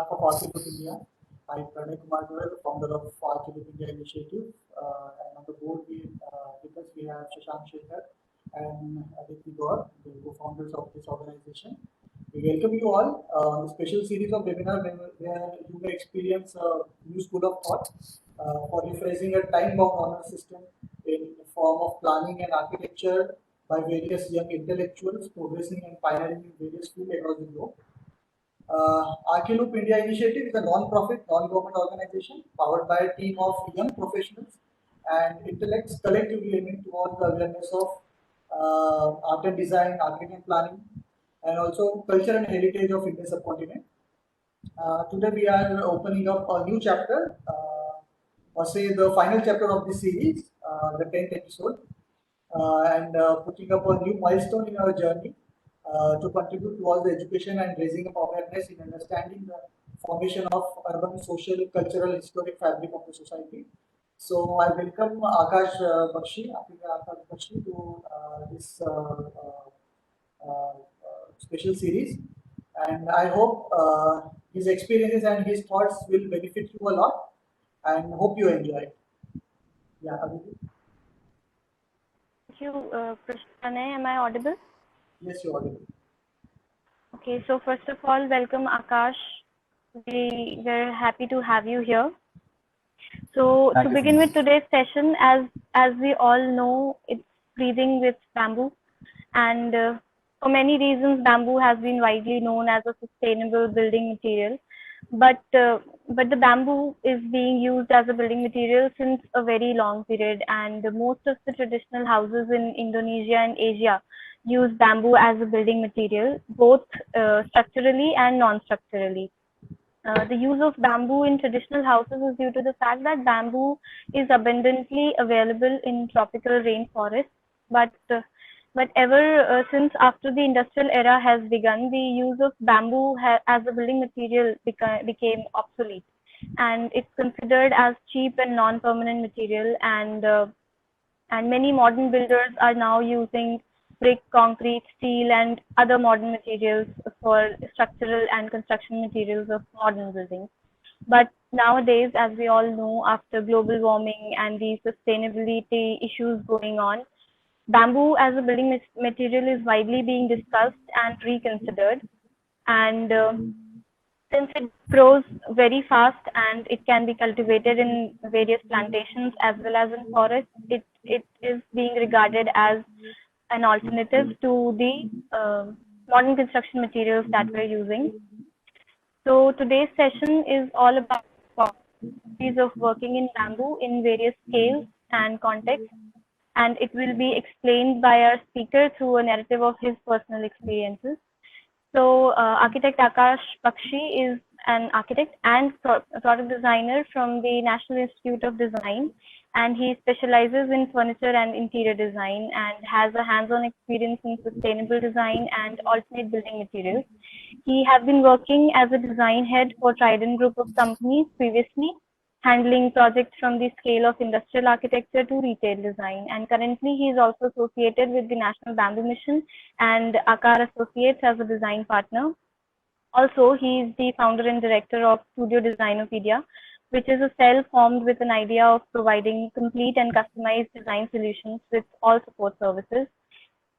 behalf of Architect India, I am Pranay Kumar Goyal, founder of Architect India Initiative. And on the board with us we have Shashank Shekhar and Aditi Gaur, the co-founders of this organization. We welcome you all on a special series of webinars where you may experience a new school of thought for rephrasing a time-bound honor system in the form of planning and architecture by various young intellectuals progressing and pioneering in various fields across the globe. Archiloop India Initiative is a non-profit, non-government organization powered by a team of young professionals and intellects collectively aiming towards the awareness of art and design, architecture and planning, and also culture and heritage of Indian subcontinent. Today we are opening up a new chapter, or say the final chapter of this series, the 10th episode, and putting up a new milestone in our journey to contribute towards the education and raising of awareness in understanding the formation of urban, social, cultural, historic fabric of the society. So I welcome Akash Bakshi, to this special series, and I hope his experiences and his thoughts will benefit you a lot, and hope you enjoy it. Yeah, Aditi. Thank you, Pranay. Am I audible? Yes, you're audible. Okay, so first of all, welcome Akash. We're happy to have you here. So to begin with today's session, as we all know, it's breathing with bamboo, and for many reasons, bamboo has been widely known as a sustainable building material. But the bamboo is being used as a building material since a very long period, and most of the traditional houses in Indonesia and Asia use bamboo as a building material, both structurally and non-structurally. The use of bamboo in traditional houses is due to the fact that bamboo is abundantly available in tropical rainforests, but ever since after the industrial era has begun, the use of bamboo as a building material became obsolete, and it's considered as cheap and non-permanent material, and many modern builders are now using brick, concrete, steel, and other modern materials for structural and construction materials of modern buildings. But nowadays, as we all know, after global warming and the sustainability issues going on, bamboo as a building material is widely being discussed and reconsidered. And since it grows very fast and it can be cultivated in various plantations as well as in forests, it is being regarded as an alternative to the modern construction materials that we're using. So today's session is all about possibilities of working in bamboo in various scales and contexts, and it will be explained by our speaker through a narrative of his personal experiences. So architect Akash Bakshi is an architect and product designer from the National Institute of Design, and he specializes in furniture and interior design and has a hands-on experience in sustainable design and alternate building materials. He has been working as a design head for Trident Group of companies previously, handling projects from the scale of industrial architecture to retail design. And currently, he is also associated with the National Bamboo Mission and Akar Associates as a design partner. Also, he is the founder and director of Studio Designopedia, which is a cell formed with an idea of providing complete and customized design solutions with all support services.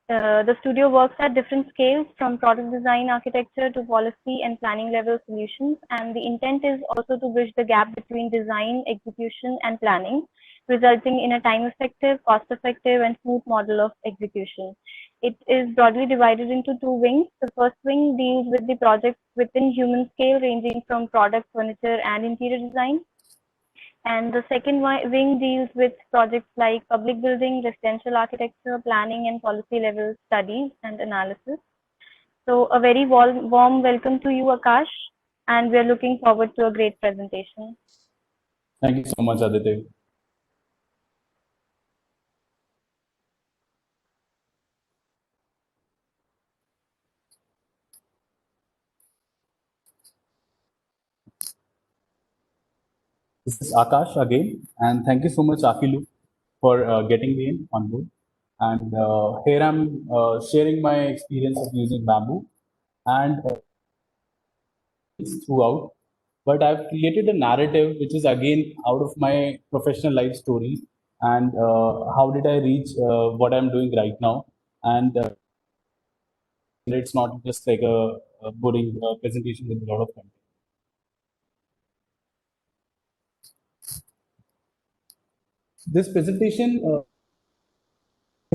The studio works at different scales, from product design architecture to policy and planning level solutions, and the intent is also to bridge the gap between design, execution, and planning, resulting in a time-effective, cost-effective, and smooth model of execution. It is broadly divided into two wings. The first wing deals with the projects within human scale, ranging from product, furniture, and interior design. And the second wing deals with projects like public building, residential architecture, planning, and policy level studies and analysis. So a very warm welcome to you, Akash, and we're looking forward to a great presentation. Thank you so much, Aditi. This is Akash again, and thank you so much, Archiloop, for getting me in on board. And here I'm sharing my experience of using bamboo and throughout but I've created a narrative which is again out of my professional life story and how did I reach what I'm doing right now. And it's not just like a boring presentation with a lot of content. This presentation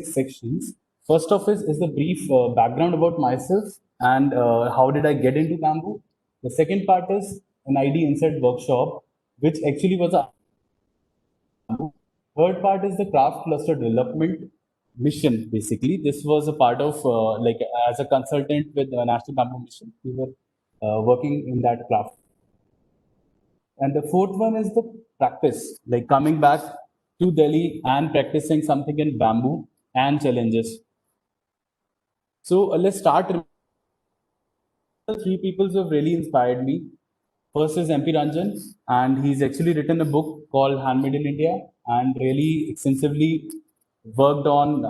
sections. First of is the brief background about myself and how did I get into bamboo. The second part is an ID insert workshop, which actually was a third part is the craft cluster development mission. Basically, this was a part of like as a consultant with the National Bamboo Mission. We were working in that craft. And the fourth one is the practice, like coming back to Delhi and practicing something in bamboo and challenges. So let's start. The three people who have really inspired me. First is MP Ranjan, and he's actually written a book called Handmade in India and really extensively worked on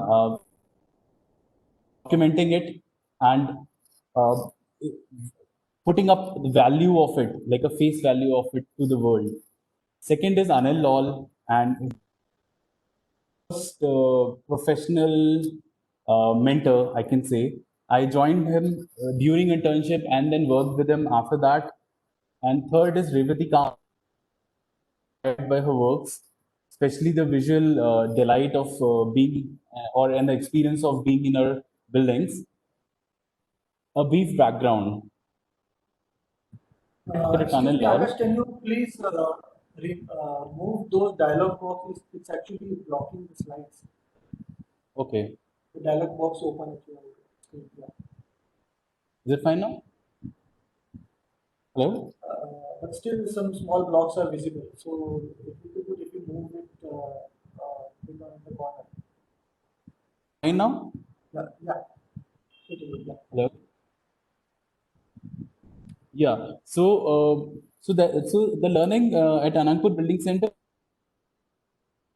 documenting it and uh, putting up the value of it, like a face value of it to the world. Second is Anil Lal, and first professional mentor, I can say. I joined him during internship and then worked with him after that. And third is Revati Khan by her works, especially the visual delight of being or and the experience of being in her buildings. A brief background. Excuse Anil me, Lal. Akash, can you please move those dialog boxes? It's actually blocking the slides. Okay. The dialog box open at your screen. Yeah. Is it fine now? Hello? But still some small blocks are visible. So if you move it in the corner. Fine now? Yeah, yeah. It is, yeah. Hello? Yeah. So the learning at Anandpur Building Center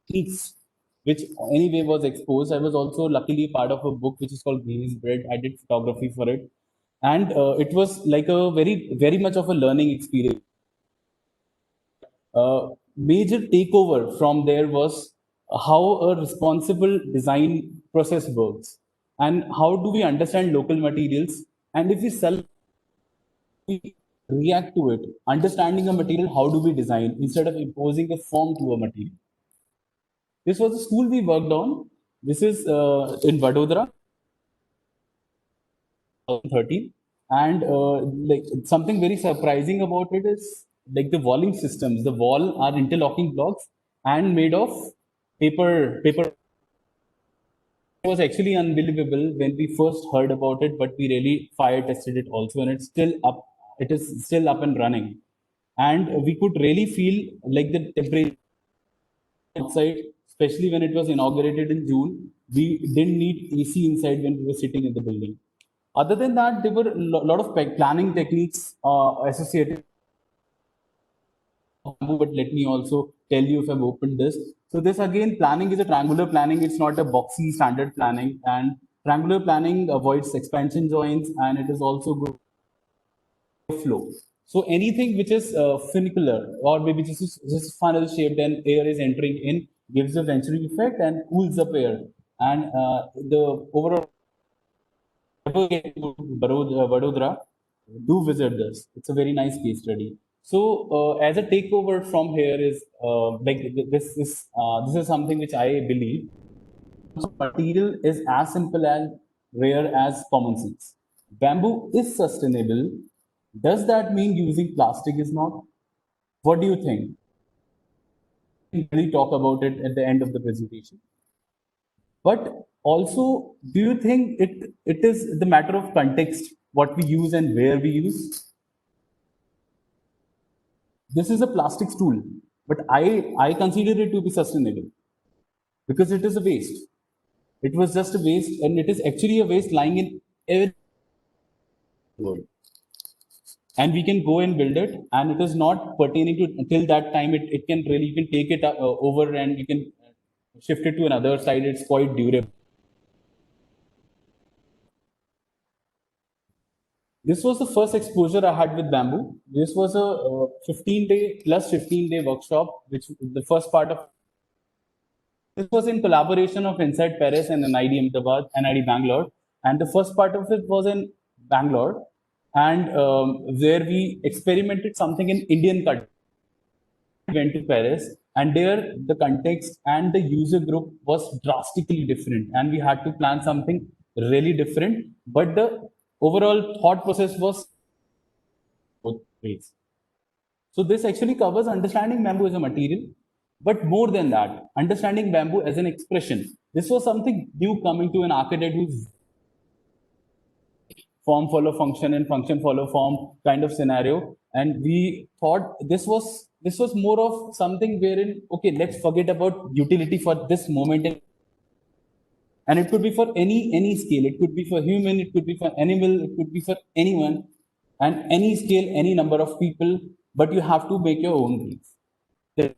techniques, which anyway was exposed. I was also luckily part of a book which is called Green's Bread. I did photography for it, and it was like a very much of a learning experience. Major takeover from there was how a responsible design process works, and how do we understand local materials, and if we sell, we react to it. Understanding a material, how do we design instead of imposing a form to a material. This was the school we worked on. This is in Vadodara, 2013. And like something very surprising about it is like the walling systems. The wall are interlocking blocks and made of paper. It was actually unbelievable when we first heard about it, but we really fire tested it also, and it's still up. It is still up and running, and we could really feel like the temperature outside, especially when it was inaugurated in June. We didn't need AC inside when we were sitting in the building. Other than that, there were a lot of planning techniques associated. But let me also tell you if I've opened this. So this again, planning is a triangular planning. It's not a boxy standard planning. And triangular planning avoids expansion joints, and it is also good flow. So anything which is funicular or maybe just funnel shaped and air is entering in gives a venturing effect and cools up air. And the overall Vadodara, do visit this. It's a very nice case study. So as a takeover from here is this is something which I believe material is as simple and rare as common sense. Bamboo is sustainable. Does that mean using plastic is not? What do you think? We really talk about it at the end of the presentation. But also, do you think it is the matter of context, what we use and where we use? This is a plastic tool, but I consider it to be sustainable because it is a waste. It was just a waste, and it is actually a waste lying in every world. And we can go and build it, and it is not pertaining to until that time. It can really you can take it over and you can shift it to another side. It's quite durable. This was the first exposure I had with bamboo. This was a 15-day plus 15-day workshop, which the first part of this was in collaboration of Inside Paris and NID Ahmedabad, NID Bangalore, and the first part of it was in Bangalore, and where we experimented something in Indian cut. We went to Paris, and there the context and the user group was drastically different, and we had to plan something really different. But the overall thought process was both ways. So this actually covers understanding bamboo as a material, but more than that, understanding bamboo as an expression. This was something new coming to an architect who's form follow function and function follow form kind of scenario. And we thought this was more of something wherein, okay, let's forget about utility for this moment, and it could be for any scale. It could be for human, it could be for animal, it could be for anyone, and any scale, any number of people. But you have to make your own things. That's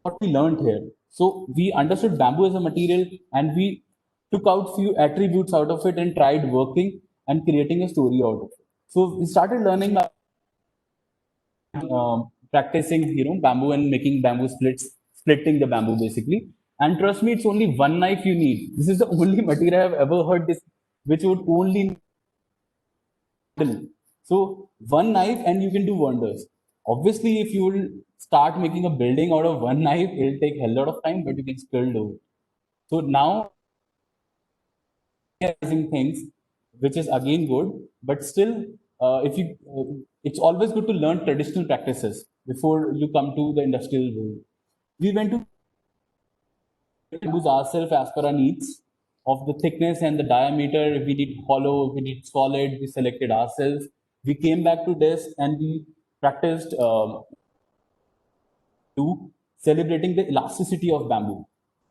what we learned here. So we understood bamboo as a material, and we took out few attributes out of it and tried working and creating a story out of it. So we started learning, practicing, bamboo and making bamboo splitting the bamboo basically. And trust me, it's only one knife you need. This is the only material I've ever heard this, which would only. So one knife and you can do wonders. Obviously, if you will start making a building out of one knife, it'll take a lot of time, but you can still do it. So now realizing things, which is again good, but still, if you, it's always good to learn traditional practices before you come to the industrial world. We went to use ourselves as per our needs of the thickness and the diameter. If we need hollow, if we need solid, we selected ourselves. We came back to this and we practiced to celebrating the elasticity of bamboo.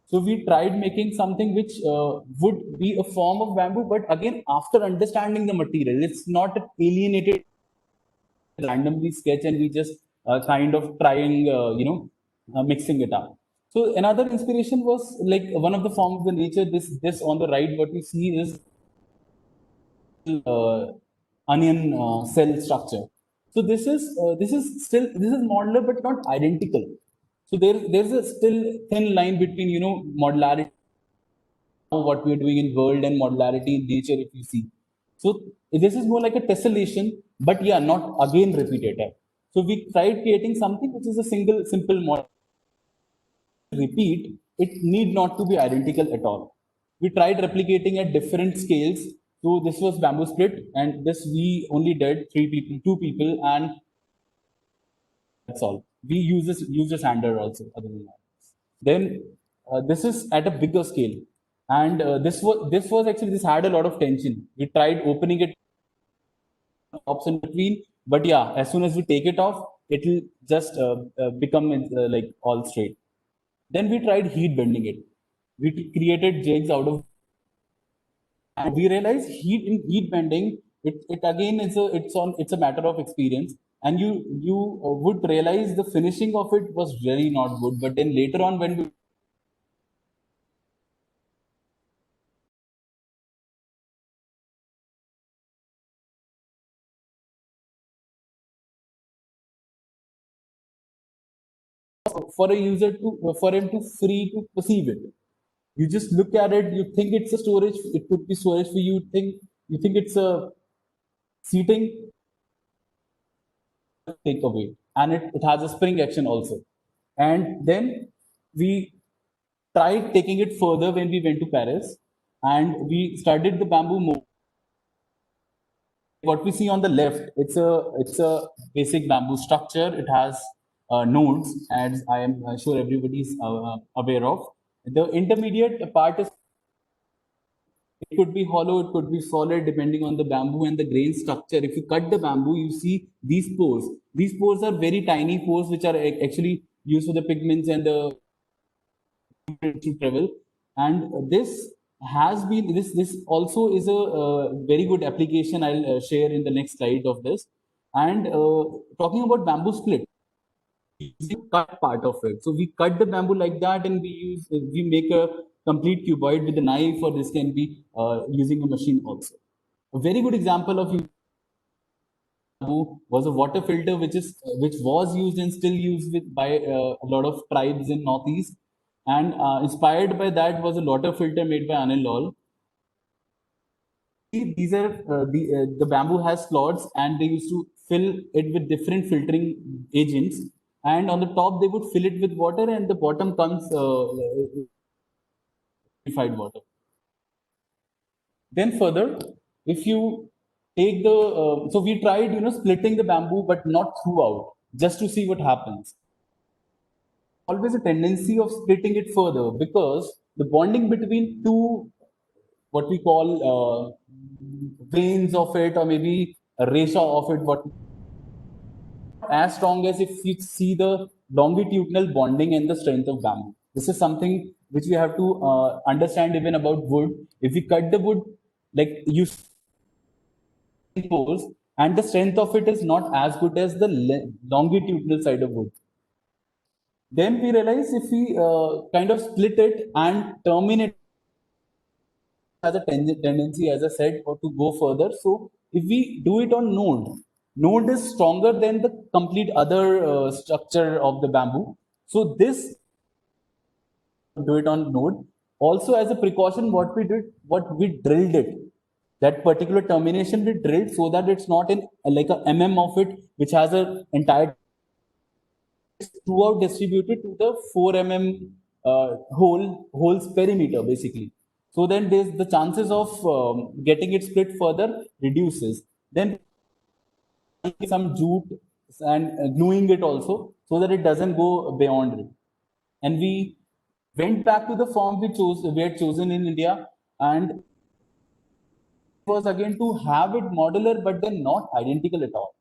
So we tried making something which would be a form of bamboo, but again, after understanding the material, it's not alienated, randomly sketch, and we just kind of trying, mixing it up. So another inspiration was like one of the forms of the nature. This on the right, what we see is onion cell structure. So this is modular but not identical. So there's a still thin line between modularity, what we are doing in world, and modularity in nature, if you see. So this is more like a tessellation, but yeah, not again repetitive. So we tried creating something which is a single simple model. Repeat, it need not to be identical at all. We tried replicating at different scales. So this was bamboo split, and this we only did 3 people, 2 people, and that's all. We use a sander also. Other than that, then this is at a bigger scale, and this was actually, this had a lot of tension. We tried opening it ops in between, but yeah, as soon as we take it off, it will just become like all straight. Then we tried heat bending it. We created jigs out of, and we realized heat bending. It again is it's a matter of experience, and you would realize the finishing of it was really not good. But then later on, when we for a user to for him to free to perceive it. You just look at it, you think it's a storage, it could be storage for you, think it's a seating, take away. And it has a spring action also. And then we tried taking it further when we went to Paris, and we studied the bamboo more. What we see on the left, it's a basic bamboo structure. It has nodes, as I am sure everybody is aware of. The intermediate part is, it could be hollow, it could be solid, depending on the bamboo and the grain structure. If you cut the bamboo, you see these pores. These pores are very tiny pores, which are actually used for the pigments and the to travel. And this also is a very good application. I'll share in the next slide of this. And talking about bamboo split, cut part of it. So we cut the bamboo like that, and we make a complete cuboid with a knife, or this can be using a machine also. A very good example of bamboo was a water filter which was used and still used by a lot of tribes in Northeast. And inspired by that was a water filter made by Anil Lal. These are the bamboo has slots, and they used to fill it with different filtering agents. And on the top, they would fill it with water, and the bottom comes purified water. Then further, if you take the so we tried splitting the bamboo, but not throughout, just to see what happens. Always a tendency of splitting it further, because the bonding between two, what we call veins of it, or maybe a resha of it, what as strong as if you see the longitudinal bonding and the strength of bamboo. This is something which we have to understand even about wood. If we cut the wood, like you pores, and the strength of it is not as good as the longitudinal side of wood. Then we realize if we kind of split it and terminate, has a tendency, as I said, or to go further. So if we do it on node is stronger than the complete other structure of the bamboo. So this do it on node. Also, as a precaution, what we drilled it. That particular termination we drilled so that it's not in like a of it, which has an entire throughout distributed to the 4 holes perimeter basically. So then there's the chances of getting it split further reduces. Then some jute and gluing it also, so that it doesn't go beyond it. And we went back to the form we had chosen in India, and was again to have it modular, but then not identical at all.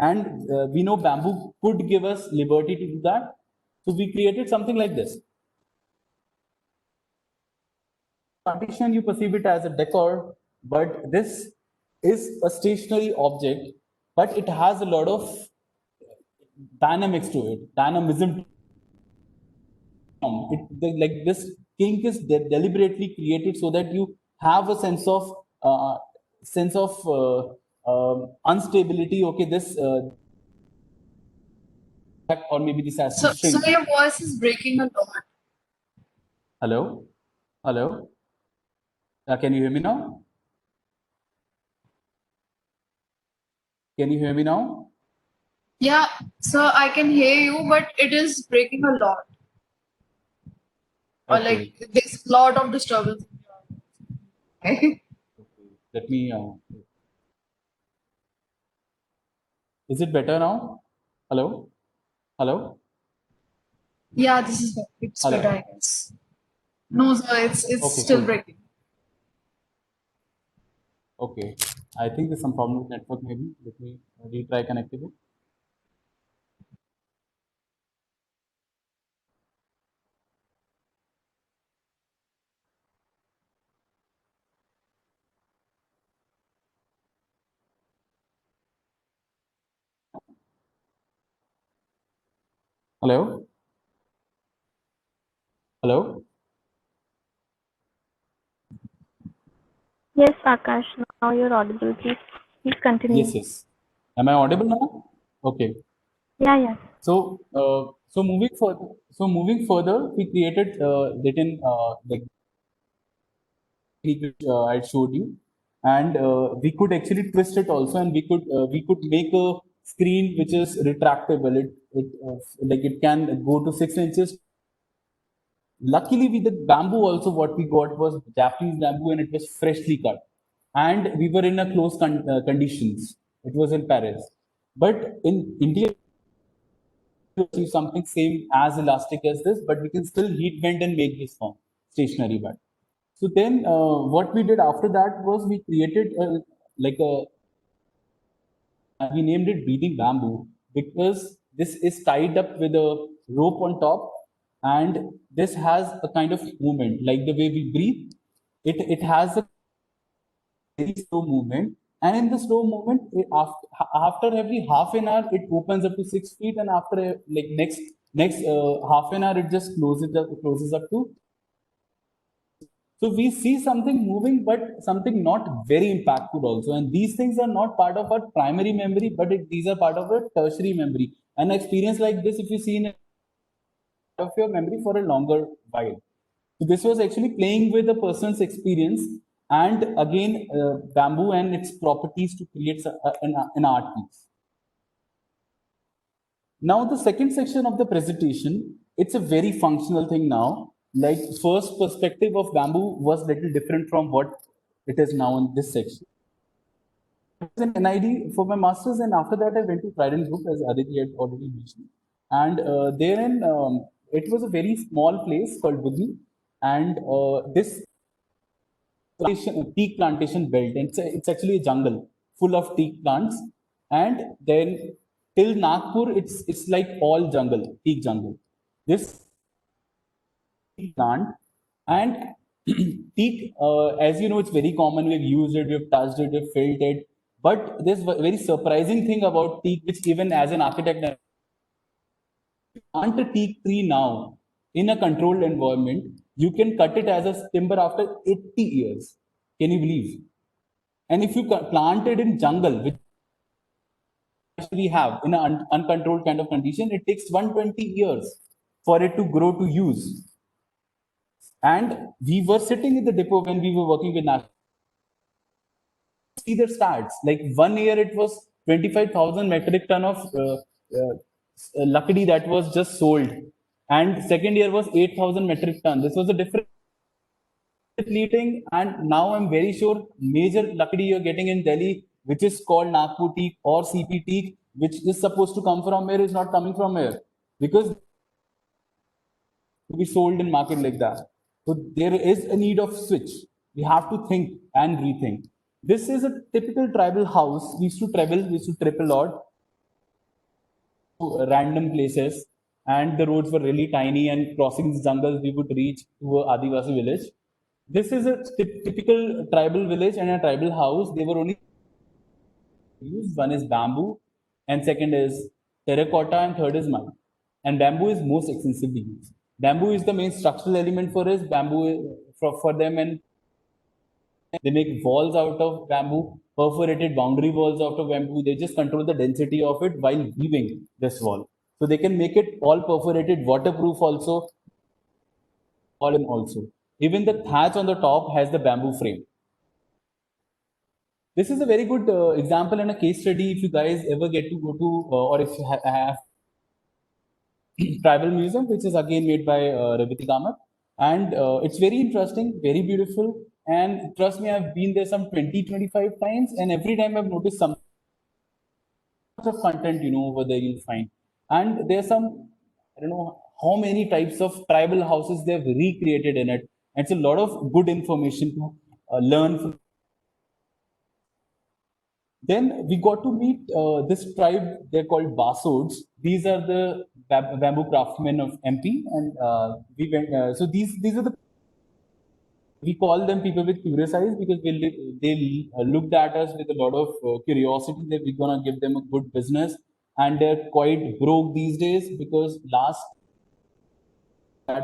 And we know bamboo could give us liberty to do that. So we created something like this. Partition, you perceive it as a decor, but this is a stationary object, but it has a lot of dynamics to it, dynamism. Like this kink is deliberately created so that you have a sense of unstability. Okay, this or maybe this has to So shrink. your voice is breaking a lot. Hello, hello. Can you hear me now? Can you hear me now? Yeah, so I can hear you, but it is breaking a lot. Or Okay. like there's a lot of disturbance. Okay. Let me. Is it better now? Hello, hello. Yeah, this is it's Hello. better, I guess. No, sir, it's Okay, still cool. breaking. Okay, I think there's some problem with network. Maybe let me retry connecting it. Hello, hello. Yes, Akash, now you're audible. Please continue. Yes, yes. Am I audible now? Okay. Yeah. So moving further, we created written like which I showed you, and we could actually twist it also, and we could make a screen which is retractable. Like it can go to 6 inches. Luckily, with the bamboo also, what we got was Japanese bamboo, and it was freshly cut, and we were in a close conditions. It was in Paris, but in India achieve something same as elastic as this, but we can still heat bend and make this form stationary band. So then what we did after that was we created like a, we named it breathing bamboo, because this is tied up with a rope on top, and this has a kind of movement like the way we breathe. It has a very slow movement, and in the slow movement after every half an hour it opens up to 6 feet, and after like next half an hour it just closes up to So we see something moving, but something not very impactful also. And these things are not part of our primary memory, but these are part of our tertiary memory. An experience like this, if you see in of your memory for a longer while. So this was actually playing with a person's experience and again bamboo and its properties to create an art piece. Now the second section of the presentation, it's a very functional thing now. Like first perspective of bamboo was little different from what it is now in this section. I was in NID for my masters, and after that I went to Trident Group, as Aditi had already mentioned. And therein, it was a very small place called Budni, and this teak plantation belt. And it's actually a jungle full of teak plants. And then till Nagpur, it's like all jungle, teak jungle. This plant and teak, as you know, it's very common. We've used it, we've touched it, we've felt it. But there's a very surprising thing about teak, which even as an architect, plant a teak tree now in a controlled environment, you can cut it as a timber after 80 years. Can you believe? And if you plant it in jungle, which we have in an uncontrolled kind of condition, it takes 120 years for it to grow to use. And we were sitting in the depot when we were working with National. See the stats. Like 1 year, it was 25,000 metric ton of lakdi that was just sold, and second year was 8,000 metric ton. This was a different leading, and now I'm very sure major lakdi you're getting in Delhi, which is called Nagpur teak or CP teak, which is supposed to come from here, is not coming from here because to be sold in market like that. So there is a need of switch. We have to think and rethink. This is a typical tribal house. We used to travel, we used to trip a lot to random places, and the roads were really tiny, and crossing the jungles, we would reach to a Adivasi village. This is a typical tribal village and a tribal house. They were only used. One is bamboo, and second is terracotta, and third is mud. And bamboo is most extensively used. Bamboo is the main structural element for us. Bamboo for them, and they make walls out of bamboo, perforated boundary walls out of bamboo. They just control the density of it while weaving this wall. So they can make it all perforated, waterproof also, all in also. Even the thatch on the top has the bamboo frame. This is a very good example and a case study if you guys ever get to go to, or if you have Tribal Museum, which is again made by Revati Kamath. And it's very interesting, very beautiful. And trust me, I've been there some 20, 25 times, and every time I've noticed some of content, over there you'll find. And there's some, I don't know how many types of tribal houses they've recreated in it. And it's a lot of good information to learn from. Then we got to meet this tribe. They're called Basods. These are the bamboo craftsmen of MP, and we went. So these are the, we call them people with curious eyes because they looked at us with a lot of curiosity that we're gonna give them a good business, and they're quite broke these days because last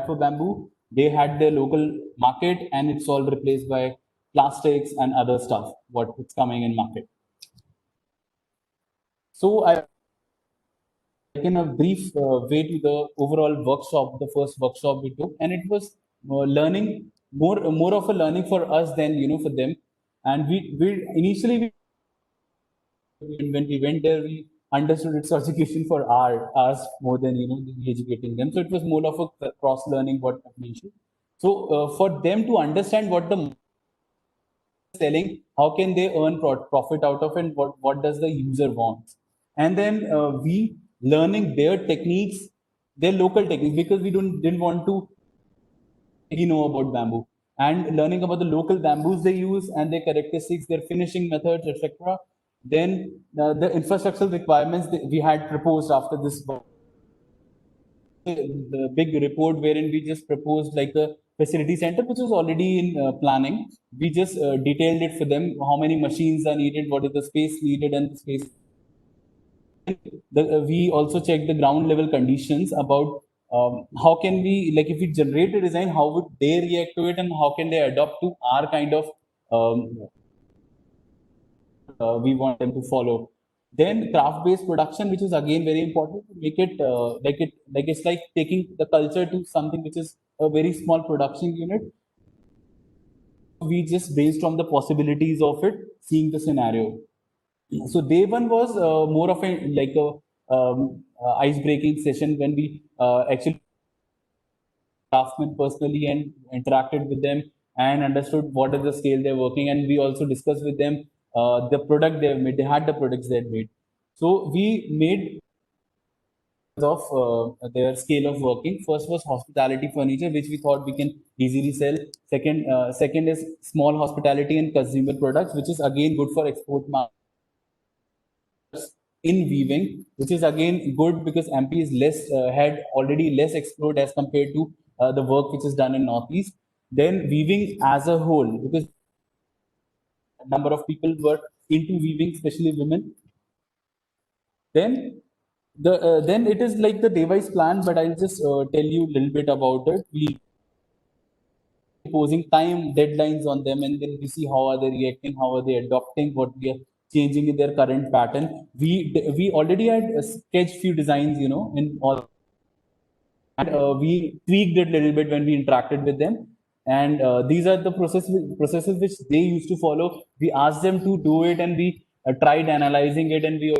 for bamboo they had their local market, and it's all replaced by plastics and other stuff what's coming in market. So I in a brief way to the overall workshop, the first workshop we took, and it was learning more of a learning for us than for them. And we initially when we went there, we understood it's education for us more than educating them. So it was more of a cross learning what I mentioned. So for them to understand what the selling, how can they earn profit out of it, what does the user want, and then we learning their techniques, their local techniques, because we didn't want to know about bamboo, and learning about the local bamboos they use and their characteristics, their finishing methods, etc. Then the infrastructural requirements that we had proposed after this the big report wherein we just proposed like a facility center which was already in planning. We just detailed it for them, how many machines are needed, what is the space needed, and the space. We also checked the ground level conditions about how can we, like, if we generate a design, how would they react to it, and how can they adopt to our kind of we want them to follow. Then craft-based production, which is again very important to make it like it's like taking the culture to something which is a very small production unit. We just brainstorm the possibilities of it, seeing the scenario. So day one was more of a like a ice-breaking session when we actually craftsmen personally and interacted with them and understood what is the scale they're working, and we also discussed with them the product they've made. They had the products they'd made, so we made of their scale of working. First was hospitality furniture, which we thought we can easily sell. Second is small hospitality and consumer products, which is again good for export market in weaving, which is again good because MP is less had already less explored as compared to the work which is done in Northeast. Then weaving as a whole, because a number of people were into weaving, especially women. Then it is like the device plan, but I'll just tell you a little bit about it. We imposing time deadlines on them, and then we see how are they reacting, how are they adopting what we are changing in their current pattern. We already had sketched few designs, in all, and we tweaked it a little bit when we interacted with them. And these are the processes which they used to follow. We asked them to do it, and we tried analyzing it, and we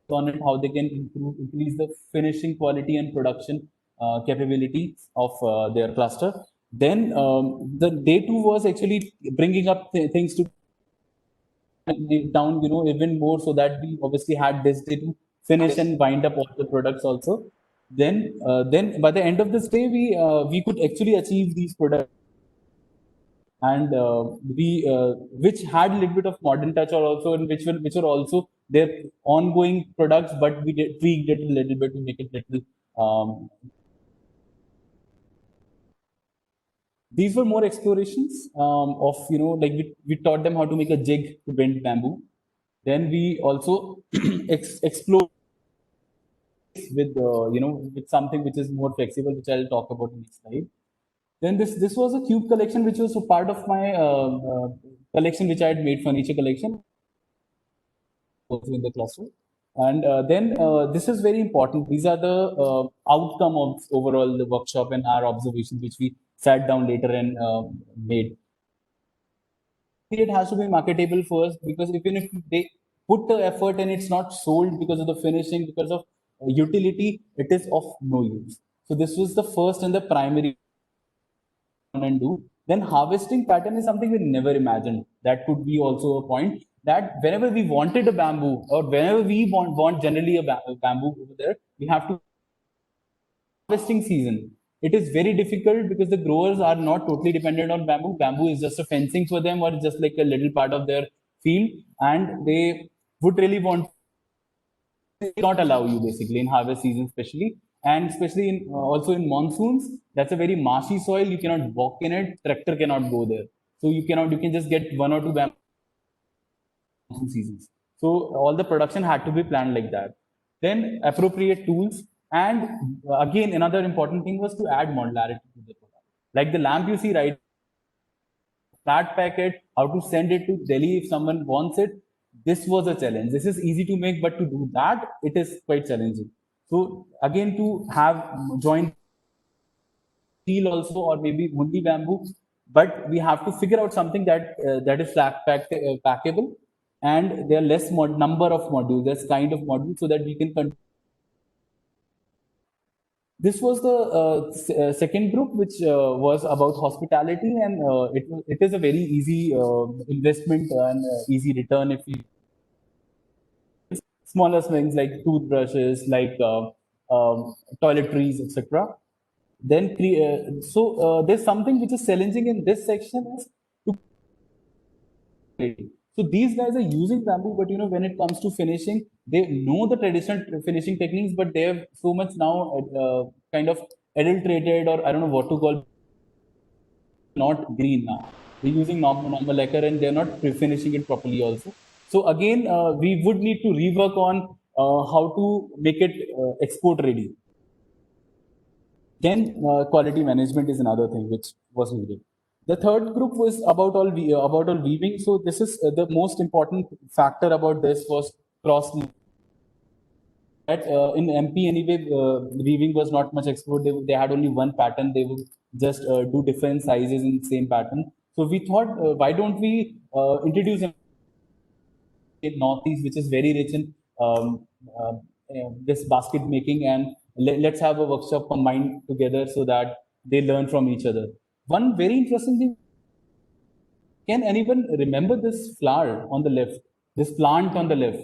on it how they can increase the finishing quality and production capabilities of their cluster. Then the day two was actually bringing up things to down, even more, so that we obviously had this day to finish and wind up all the products also. Then by the end of this day, we could actually achieve these products, and we which had a little bit of modern touch, or also, and which are also their ongoing products, but we tweaked it a little bit to make it little. These were more explorations of, like we taught them how to make a jig to bend bamboo. Then we also explored with with something which is more flexible, which I'll talk about in next slide. Then this was a cube collection, which was a part of my collection, which I had made, furniture collection, also in the cluster. And then this is very important. These are the outcome of overall the workshop and our observations, which we sat down later and made. It has to be marketable first, because even if they put the effort and it's not sold because of the finishing, because of utility, it is of no use. So this was the first and the primary and do. Then harvesting pattern is something we never imagined. That could be also a point, that whenever we wanted a bamboo, or whenever we want generally a bamboo over there, we have to harvesting season. It is very difficult because the growers are not totally dependent on bamboo. Bamboo is just a fencing for them, or just like a little part of their field, and they would really want not allow you basically in harvest season, especially, and especially in also in monsoons. That's a very marshy soil. You cannot walk in it. Tractor cannot go there. So you can just get one or two bamboo seasons. So all the production had to be planned like that. Then appropriate tools, and again another important thing was to add modularity to the product. Like the lamp you see right, flat packet, how to send it to Delhi if someone wants it. This was a challenge. This is easy to make, but to do that, it is quite challenging. So again, to have joint steel also, or maybe only bamboo, but we have to figure out something that that is flat packable, and there are less number of modules, less kind of modules, so that we can. This was the second group, which was about hospitality, and it is a very easy investment and easy return if you smaller things like toothbrushes, like toiletries, etc. Then there's something which is challenging in this section is so these guys are using bamboo, but when it comes to finishing, they know the traditional finishing techniques, but they have so much now kind of adulterated, or I don't know what to call, not green now. They're using normal lacquer, and they're not finishing it properly also. So again, we would need to rework on how to make it export ready. Then quality management is another thing which was needed. The third group was about all weaving. So this is the most important factor about this was cross. That in MP anyway, weaving was not much explored. They had only one pattern. They would just do different sizes in the same pattern. So we thought, why don't we introduce in Northeast, which is very rich in this basket making, and let's have a workshop combined together so that they learn from each other. One very interesting thing, can anyone remember this flower on the left, this plant on the left?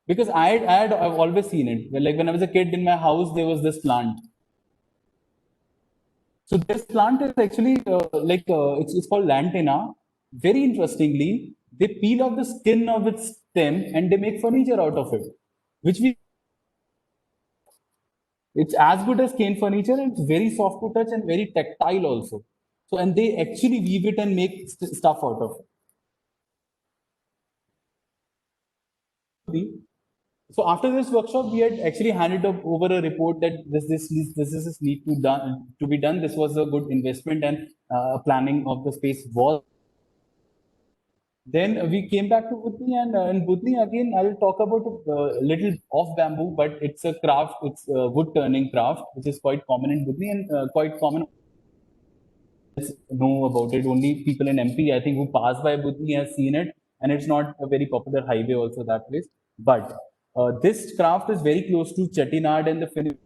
Because I've always seen it. Like when I was a kid in my house, there was this plant. So this plant is actually it's called lantana. Very interestingly, they peel off the skin of its stem and they make furniture out of it, which we it's as good as cane furniture. And it's very soft to touch and very tactile also. So and they actually weave it and make stuff out of it. So after this workshop, we had actually handed over a report that this is need to be done. This was a good investment and planning of the space was. Then we came back to Budni, and in Budni again, I will talk about a little of bamboo, but it's a craft, it's a wood turning craft, which is quite common in Budni and quite common. Know about it. Only people in MP, I think, who pass by Budni have seen it, and it's not a very popular highway also that place. But this craft is very close to Chettinad and the finish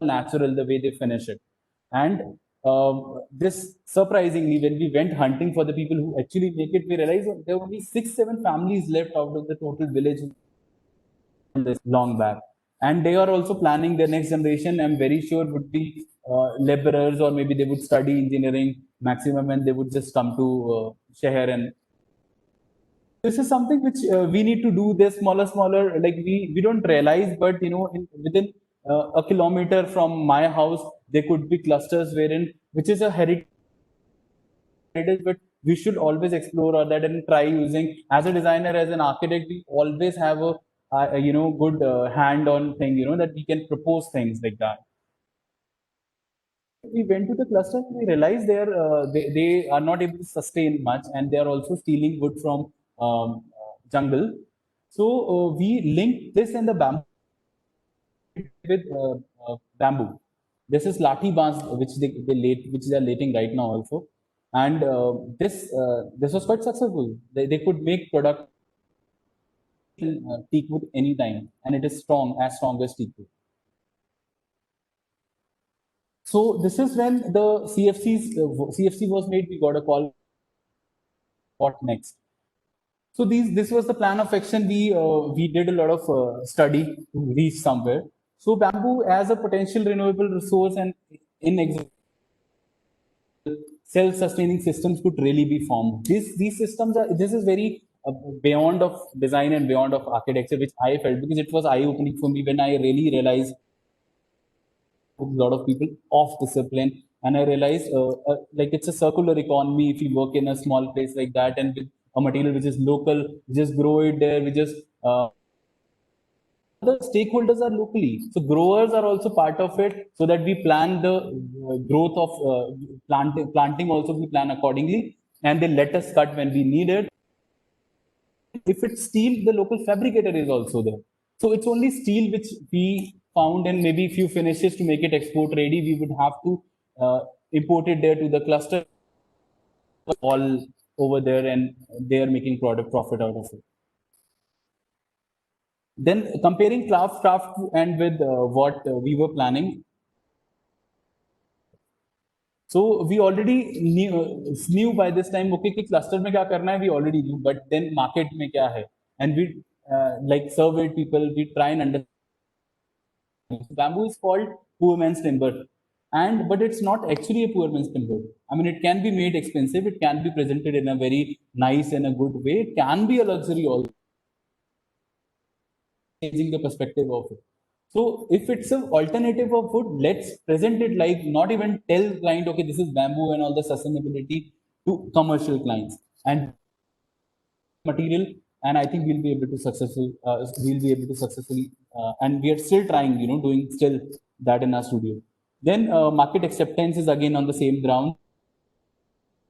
natural the way they finish it. And this surprisingly, when we went hunting for the people who actually make it, we realized there were only 6-7 families left out of the total village this long back. And they are also planning their next generation. I'm very sure would be laborers, or maybe they would study engineering maximum, and they would just come to Shahar. And this is something which we need to do. This smaller, like we don't realize, but within a kilometer from my house, there could be clusters wherein, which is a heritage, but we should always explore all that and try using. As a designer, as an architect, we always have a good hand on thing, that we can propose things like that. We went to the cluster and we realized they are not able to sustain much, and they are also stealing wood from jungle. So we linked this and the bamboo with bamboo. This is lathi bans, which they are lating right now also, and this was quite successful. They could make product teak wood anytime, and it is strong as teak wood. So this is when the CFC was made. We got a call. What next? So this was the plan of action. We did a lot of study to reach somewhere. So bamboo as a potential renewable resource and in self-sustaining systems could really be formed. These systems are. This is very beyond of design and beyond of architecture, which I felt, because it was eye-opening for me when I really realized a lot of people off discipline, and I realized like it's a circular economy. If you work in a small place like that and with a material which is local, we just grow it there. We just the stakeholders are locally, so growers are also part of it, so that we plan the growth of planting also we plan accordingly, and they let us cut when we need it. If it's steel, the local fabricator is also there. So it's only steel which we found, and maybe a few finishes to make it export ready. We would have to import it there to the cluster all over there, and they are making profit out of it. Then comparing craft and with what we were planning. So we already knew by this time, okay, कि cluster में क्या करना है, we already knew, but then market में क्या है, and we like surveyed people, we try and understand. Bamboo is called poor man's timber, but it's not actually a poor man's timber. I mean, it can be made expensive, it can be presented in a very nice and a good way, it can be a luxury also, changing the perspective of it. So if it's an alternative of wood, let's present it like, not even tell client, okay, this is bamboo and all the sustainability, to commercial clients and material. And I think we'll be able to successfully, and we are still trying, doing still that in our studio. Then market acceptance is again on the same ground.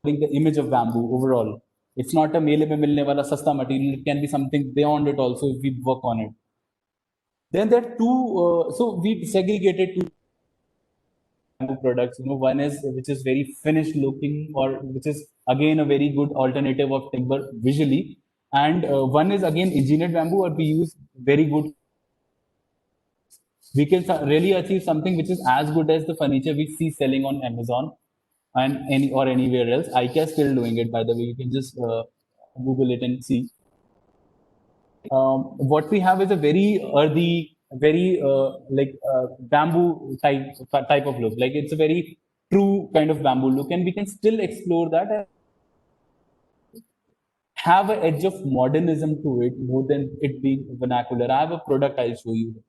The image of bamboo overall. It's not a mele mein milne wala sasta material. It can be something beyond it also if we work on it. Then there are two. So we segregated two bamboo products. One is which is very finished looking, or which is again a very good alternative of timber visually, and one is again engineered bamboo, or we use very good. We can really achieve something which is as good as the furniture we see selling on Amazon and anywhere else. IKEA is still doing it, by the way. You can just Google it and see. What we have is a very earthy, very bamboo type of look. Like it's a very true kind of bamboo look, and we can still explore that and have an edge of modernism to it more than it being vernacular. I have a product I'll show you.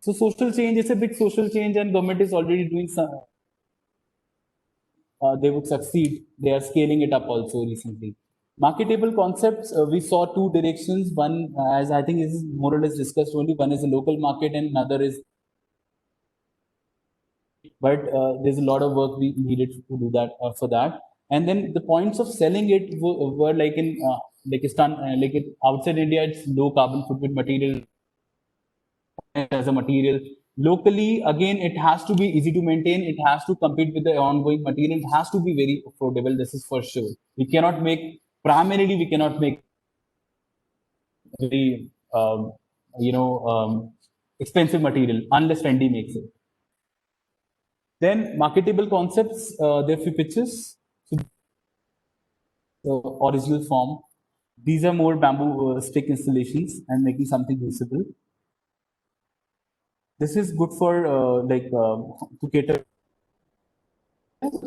So social change is a big social change, and government is already doing some. They would succeed. They are scaling it up also recently. Marketable concepts, we saw two directions. One, as I think is more or less discussed only, one is a local market and another is. But there's a lot of work we needed to do that for that. And then the points of selling it were like in outside India, it's low carbon footprint material as a material. Locally, again, it has to be easy to maintain. It has to compete with the ongoing material. It has to be very affordable. This is for sure. We cannot make very expensive material unless Fendi makes it. Then marketable concepts. There are few pictures. So, original form. These are more bamboo stick installations and making something visible. This is good for to cater.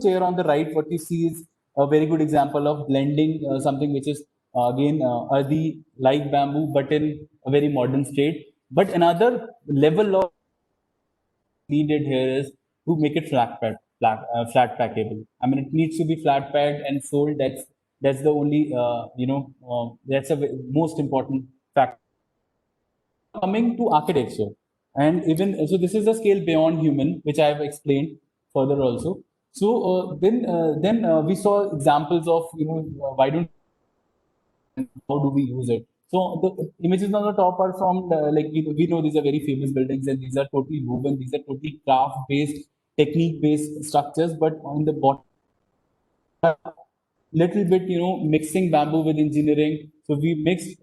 Chair on the right, what you see is a very good example of blending something which is again earthy like bamboo, but in a very modern state. But another level of needed here is to make it flat packable. I mean, it needs to be flat packed and sold. That's the only that's a most important factor. Coming to architecture, and even so, this is a scale beyond human, which I have explained further also. So then we saw examples of why don't how do we use it. So the images on the top are from we know these are very famous buildings and these are totally woven. These are totally craft based, technique based structures. But on the bottom, little bit mixing bamboo with engineering. So we mixed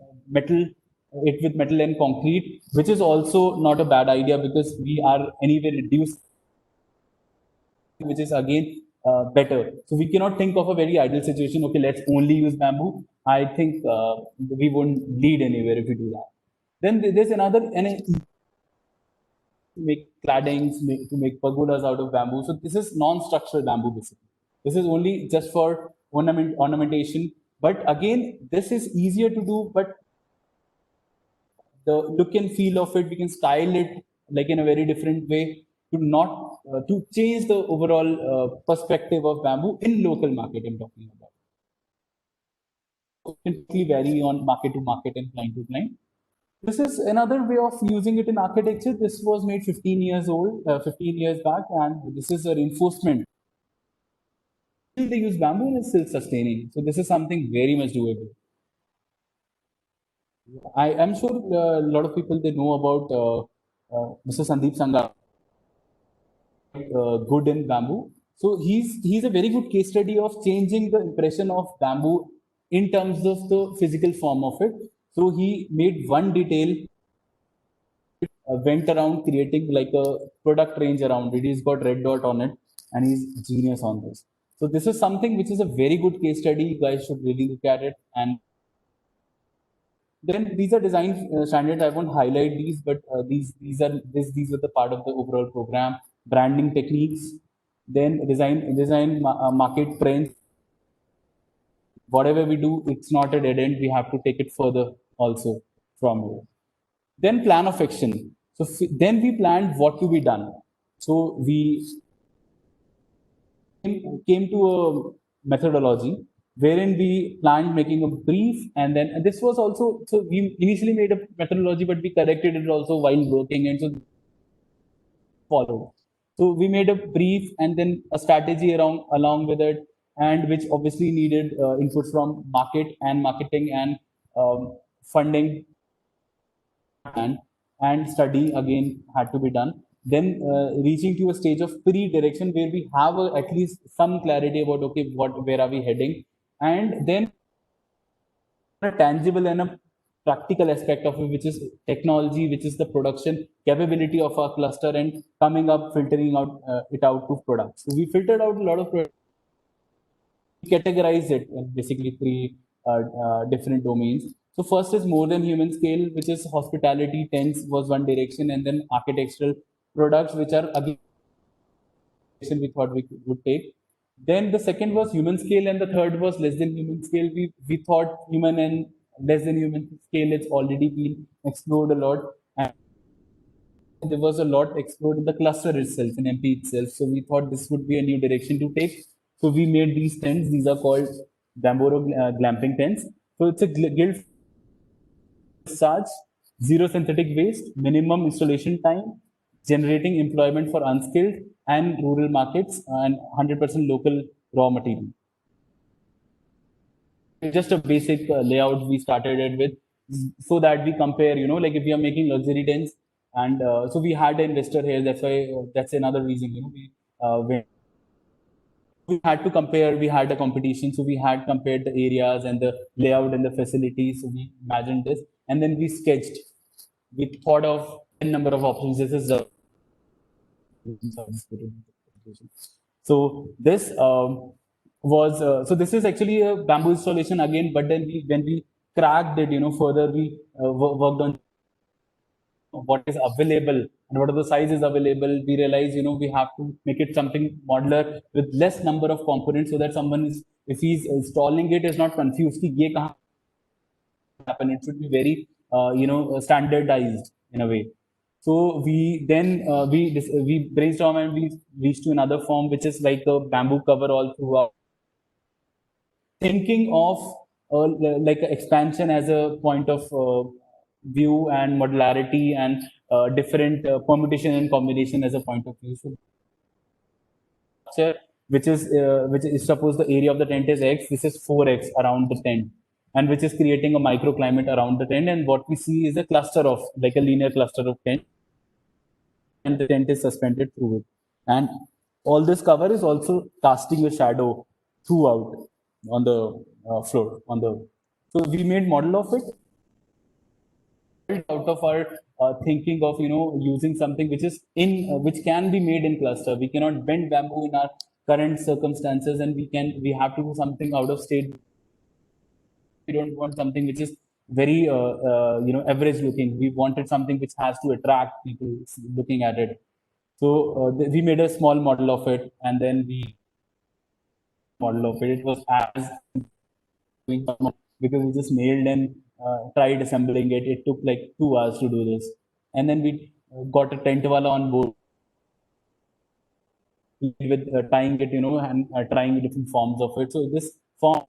it with metal and concrete, which is also not a bad idea because we are anyway reduced, which is again better. So we cannot think of a very ideal situation. Okay, let's only use bamboo. I think we won't lead anywhere if we do that. Then there's another make claddings, to make pergolas out of bamboo. So this is non-structural bamboo basically. This is only just for ornamentation. But again, this is easier to do, but the look and feel of it, we can style it like in a very different way to not to change the overall perspective of bamboo in local market. I'm talking about. It can vary on market to market and client to client. This is another way of using it in architecture. This was made 15 years back, and this is a reinforcement. They use bamboo and it's still sustaining. So this is something very much doable. I am sure a lot of people they know about Mr. Sandeep Sangha, good in bamboo. So he's a very good case study of changing the impression of bamboo in terms of the physical form of it. So he made one detail, went around creating like a product range around it. He's got red dot on it, and he's genius on this. So this is something which is a very good case study. You guys should really look at it. And then these are design standards. I won't highlight these, but these are the part of the overall program. Branding techniques, then design market trends. Whatever we do, it's not a dead end. We have to take it further also from here. Then plan of action. So then we planned what to be done. So we came to a methodology wherein we planned making a brief, and then this was also, so we initially made a methodology, but we corrected it also while working. And so followed. So we made a brief and then a strategy along with it, and which obviously needed input from market and marketing and funding and study again had to be done. Then reaching to a stage of pre-direction where we have at least some clarity about okay, where are we heading, and then a tangible and a practical aspect of it, which is technology, which is the production capability of our cluster, and coming up, filtering out it out to products. So we filtered out a lot of products, categorized it in basically three different domains. So first is more than human scale, which is hospitality, tents was one direction, and then architectural products, which are again we thought we would take. Then the second was human scale, and the third was less than human scale. We thought human and less than human scale it's already been explored a lot, and there was a lot explored in the cluster itself, in MP itself. So we thought this would be a new direction to take. So we made these tents. These are called Bamboro glamping tents. So it's a guild charge, zero synthetic waste, minimum installation time, generating employment for unskilled and rural markets, and 100% local raw material. Just a basic layout we started it with, so that we compare, like if we are making luxury tents, and so we had an investor here. That's why that's another reason, we had to compare. We had a competition, so we had compared the areas and the layout and the facilities. So we imagined this, and then we sketched. We thought of a number of options. This is the so this was so this is actually a bamboo installation again, but then when we cracked it, further we worked on what is available and what are the sizes available. We realize, we have to make it something modular with less number of components, so that someone is, if he's installing it, is not confused. Ki ye kahan happen. It should be very, standardized in a way. So we then we brainstorm and we reach to another form, which is like a bamboo cover all throughout. Thinking of like expansion as a point of view, and modularity and different permutation and combination as a point of view. So, which is suppose the area of the tent is X, this is 4X around the tent, and which is creating a microclimate around the tent. And what we see is a cluster of, like a linear cluster of tent, and the tent is suspended through it. And all this cover is also casting a shadow throughout on the floor. So we made model of it out of our thinking of using something which is which can be made in cluster. We cannot bend bamboo in our current circumstances, and we have to do something out of state. We don't want something which is very average looking. We wanted something which has to attract people looking at it. So we made a small model of it, and then we model of it. It was as because we just nailed and tried assembling it. It took like 2 hours to do this, and then we got a tent wala on board with tying it, and trying different forms of it. So this form,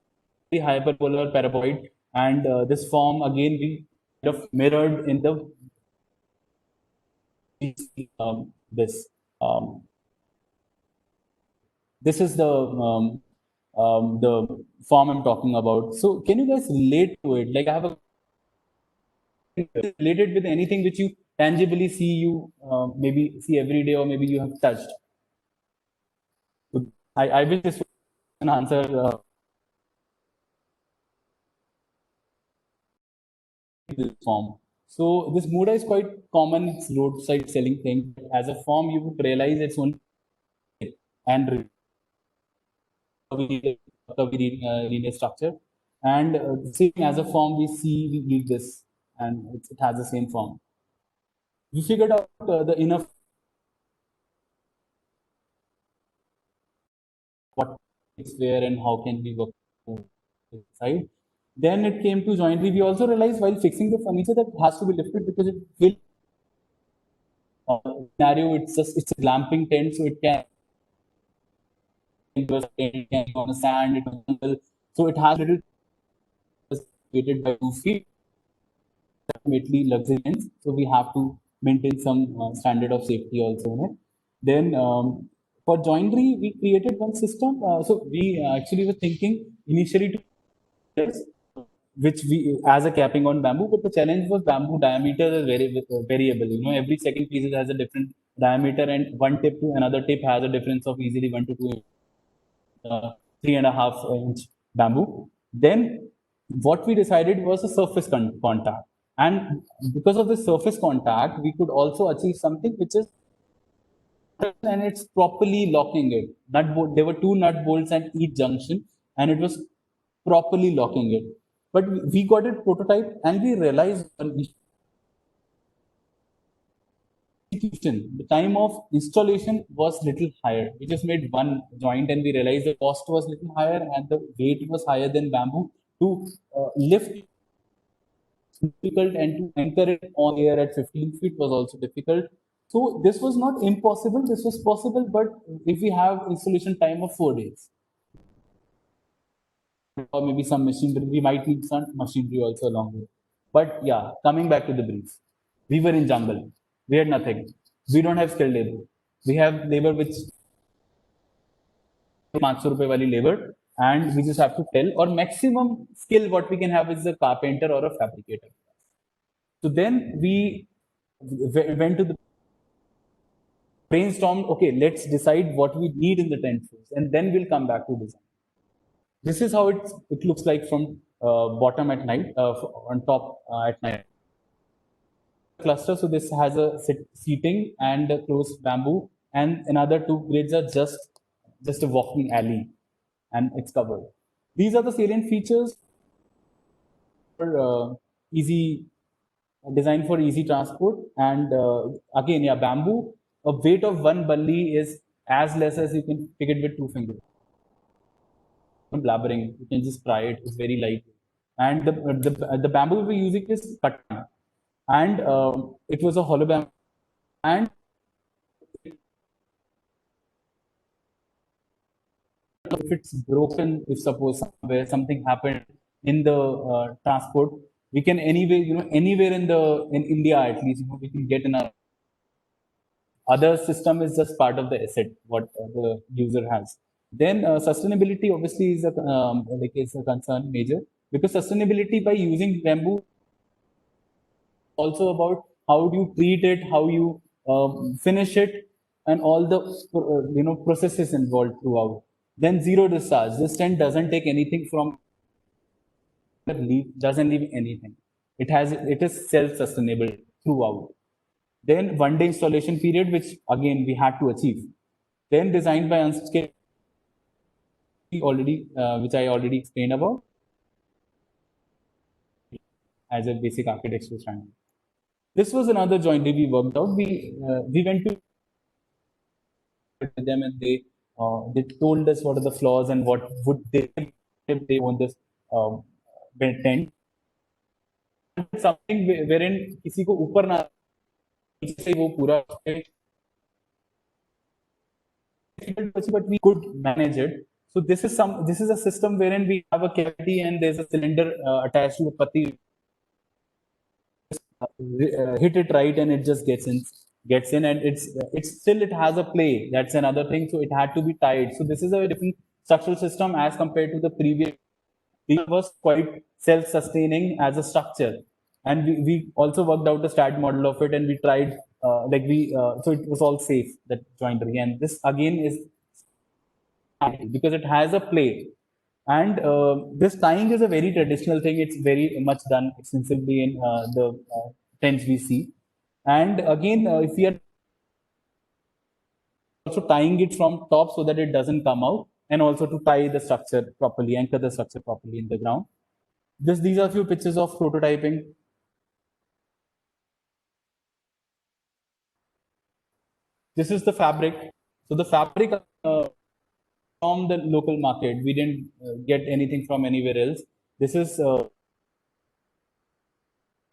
the hyperpolar paraboloid, and this form again we kind of mirrored in the this. This is the form I'm talking about. So can you guys relate to it? Like I have a related with anything which you tangibly see, you maybe see every day, or maybe you have touched. So I will just answer. This form. So this Muda is quite common. It's roadside selling thing. As a form, you would realize it's only and linear structure, and same as a form we see we need this, and it has the same form. We figured out the inner what is where and how can we work inside. Then it came to joinery. We also realized while fixing the furniture that it has to be lifted because it will scenario. It's a glamping tent, so it can on the sand, so it has little weighted by 2 feet, ultimately luxurious. So we have to maintain some standard of safety also in it. Then for joinery, we created one system. So we actually were thinking initially to which we as a capping on bamboo, but the challenge was bamboo diameter is very variable. You know, every second piece has a different diameter, and one tip to another tip has a difference of easily 1 to 2 3.5 inch bamboo. Then what we decided was a surface contact. And because of the surface contact, we could also achieve something which is and it's properly locking it. There were two nut bolts at each junction, and it was properly locking it. But we got it prototype, and we realized the time of installation was little higher. We just made one joint and we realized the cost was little higher and the weight was higher than bamboo. To lift difficult and to anchor it on air at 15 feet was also difficult. So this was not impossible, this was possible, but if we have installation time of 4 days, or maybe some machinery, we might need some machinery also along with. But yeah, coming back to the brief, we were in jungle. We had nothing. We don't have skilled labor. We have labor which 500 rupees wali labor, and we just have to tell. Or maximum skill what we can have is a carpenter or a fabricator. So then we went to the brainstorm. Okay, let's decide what we need in the tent first, and then we'll come back to design. This is how it looks like from bottom at night, on top at night. Cluster. So this has a seating and a closed bamboo, and another two grids are just a walking alley, and it's covered. These are the salient features for easy designed for easy transport. And again, yeah, bamboo. A weight of one balli is as less as you can pick it with 2 fingers. Blabbering, you can just try it. It's very light, and the bamboo we're using is katana, and it was a hollow bamboo, and if it's broken, if suppose somewhere something happened in the transport, we can anyway, anywhere in India at least, we can get in our other system is just part of the asset what the user has. Then sustainability obviously is a concern major, because sustainability by using bamboo also about how do you treat it, how you finish it, and all the processes involved throughout. Then zero discharge. This tent doesn't take anything from doesn't leave anything. It is self-sustainable throughout. Then 1 day installation period, which again we had to achieve. Then designed by Unscale, which I already explained about as a basic architectural standard. This was another jointly we worked out. We went to them, and they told us what are the flaws and what would they if they want this tent. Something wherein किसी को ऊपर ना नीचे से वो पूरा but we could manage it. So this is a system wherein we have a cavity and there's a cylinder attached to the putty. Hit it right and it just gets in, and it has a play. That's another thing. So it had to be tied. So this is a different structural system as compared to the previous. It was quite self-sustaining as a structure, and we also worked out the STAAD model of it, and we tried so it was all safe, that joinery. And this again is because it has a play. And this tying is a very traditional thing. It's very much done extensively in the tents we see. And again, if we are also tying it from top so that it doesn't come out, and also to tie the structure properly, anchor the structure properly in the ground. These are a few pictures of prototyping. This is the fabric. So the fabric from the local market. We didn't get anything from anywhere else. This is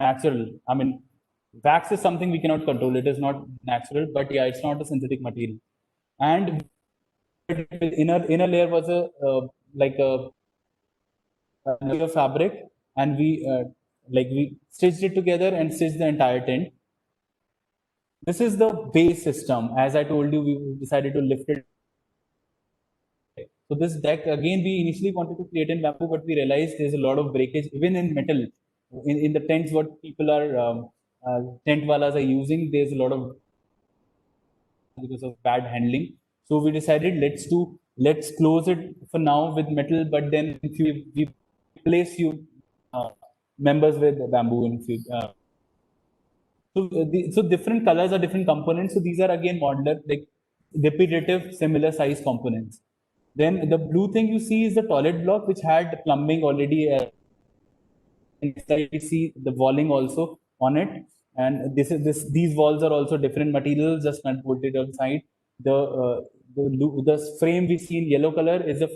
natural. I mean, wax is something we cannot control. It is not natural, but yeah, it's not a synthetic material. And inner layer was a fabric, and we stitched it together and stitched the entire tent. This is the base system. As I told you, we decided to lift it. So this deck, again, we initially wanted to create in bamboo, but we realized there's a lot of breakage, even in metal. In the tents, what people are, tent walas are using, there's a lot of because of bad handling. So we decided let's close it for now with metal, but then if we replace few members with bamboo in future. So different colors are different components. So these are again modular, like repetitive, similar size components. Then the blue thing you see is the toilet block, which had plumbing already. Inside we see the walling also on it, and these walls are also different materials, just not bolted on side. The frame we see in yellow color is a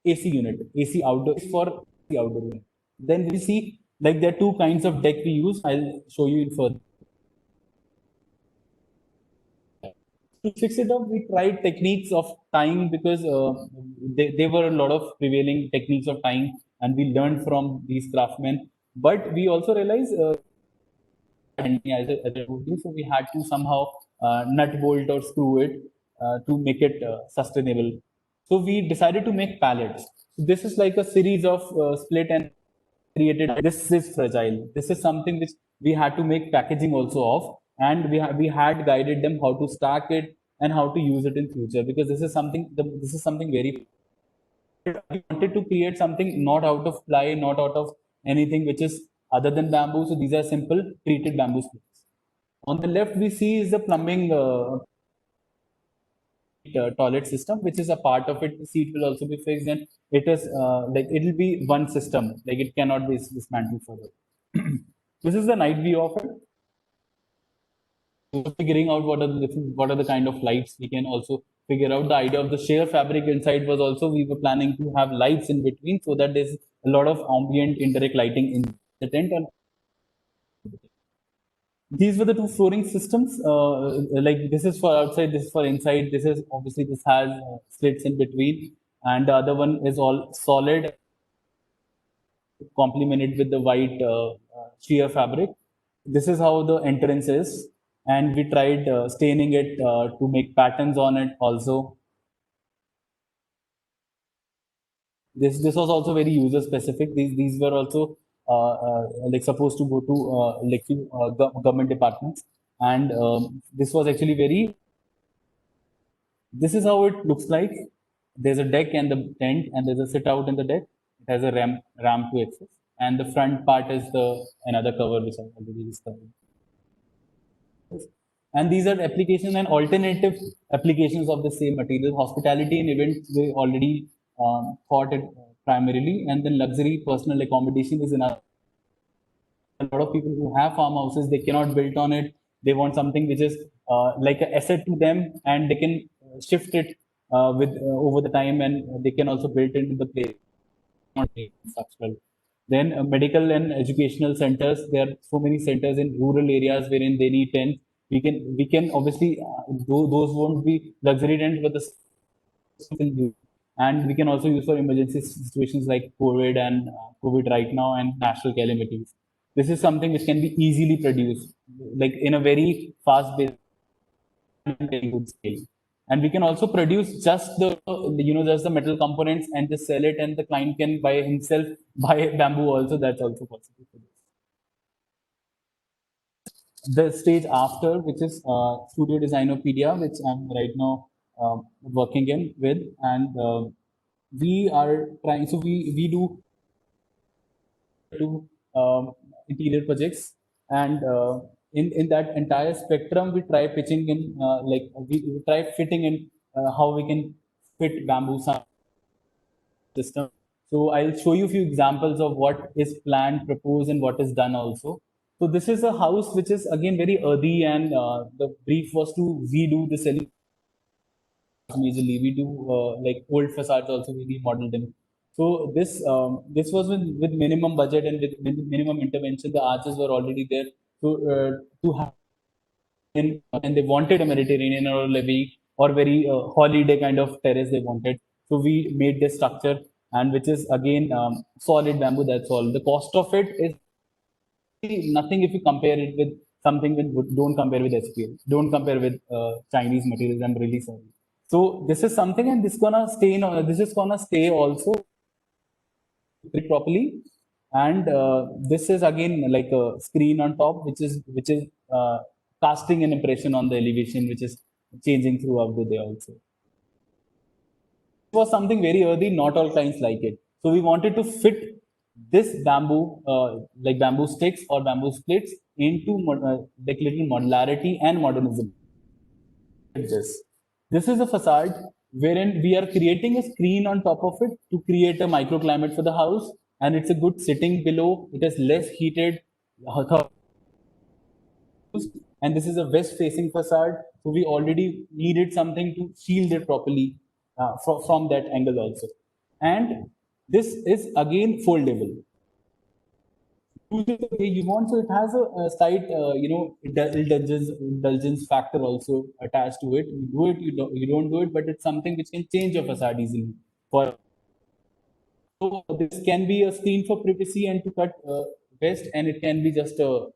AC unit, AC outdoor is for the outdoor unit. Then we see like there are two kinds of deck we use. I'll show you in further. To fix it up, we tried techniques of tying because there were a lot of prevailing techniques of tying, and we learned from these craftsmen. But we also realized, so we had to somehow nut bolt or screw it to make it sustainable. So we decided to make pallets. So this is like a series of split and created. This is fragile. This is something which we had to make packaging also of, and we had guided them how to stack it and how to use it in future, because this is something very. We wanted to create something not out of ply, not out of anything which is other than bamboo. So these are simple treated bamboo splits. On the left, we see is the plumbing toilet system, which is a part of it. The seat will also be fixed, and it is like it will be one system. Like it cannot be dismantled further. This is the night view of it. So figuring out what are the kind of lights we can also figure out. The idea of the sheer fabric inside was also we were planning to have lights in between so that there's a lot of ambient indirect lighting in the tent. And these were the two flooring systems. Like this is for outside, this is for inside. This is obviously this has slits in between, and the other one is all solid, complemented with the white sheer fabric. This is how the entrance is, and we tried staining it to make patterns on it also. This was also very user specific. These were also like supposed to go to like government departments, and this was actually very. This is how it looks like. There's a deck and the tent, and there's a sit out in the deck. It has a ramp to access, and the front part is the another cover which I already discussed. And these are application and alternative applications of the same material. Hospitality and events we already thought it primarily, and then luxury personal accommodation is another. A lot of people who have farmhouses, they cannot build on it. They want something which is like an asset to them, and they can shift it with over the time, and they can also build into the place. Not structural. Then medical and educational centers. There are so many centers in rural areas wherein they need tents. We can obviously those won't be luxury tents, but the and we can also use for emergency situations like COVID and COVID right now and natural calamities. This is something which can be easily produced, like in a very fast based very good scale. And we can also produce just just the metal components and just sell it, and the client can by himself buy bamboo also. That's also possible for this. The stage after, which is Studio Designopedia, which I'm right now working in with, and we are trying. So we do interior projects, and in that entire spectrum, we try pitching in like we try fitting in how we can fit bamboo system. So I'll show you a few examples of what is planned, proposed, and what is done also. So this is a house which is again very earthy, and the brief was to redo the selling. Majorly, we do like old facades also. We remodel them. So this was with minimum budget and with minimum intervention. The arches were already there. So to have and they wanted a Mediterranean or levee or very holiday kind of terrace they wanted. So we made this structure, and which is again solid bamboo. That's all. The cost of it is nothing if you compare it with something with wood. Don't compare with SPL. Don't compare with Chinese materials. I'm really sorry. So this is something, and this gonna stay in. This is gonna stay also properly. And this is again like a screen on top, which is casting an impression on the elevation, which is changing throughout the day also. It was something very early. Not all clients like it, so we wanted to fit this bamboo, like bamboo sticks or bamboo splits, into like little modularity and modernism. This is a facade wherein we are creating a screen on top of it to create a microclimate for the house, and it's a good sitting below. It is less heated, and this is a west-facing facade, so we already needed something to shield it properly from that angle also. And this is again foldable. Use it the way you want. So it has a slight, indulgence factor also attached to it. You do it, you don't do it, but it's something which can change your facade easily. So this can be a screen for privacy and to cut west, and it can be just a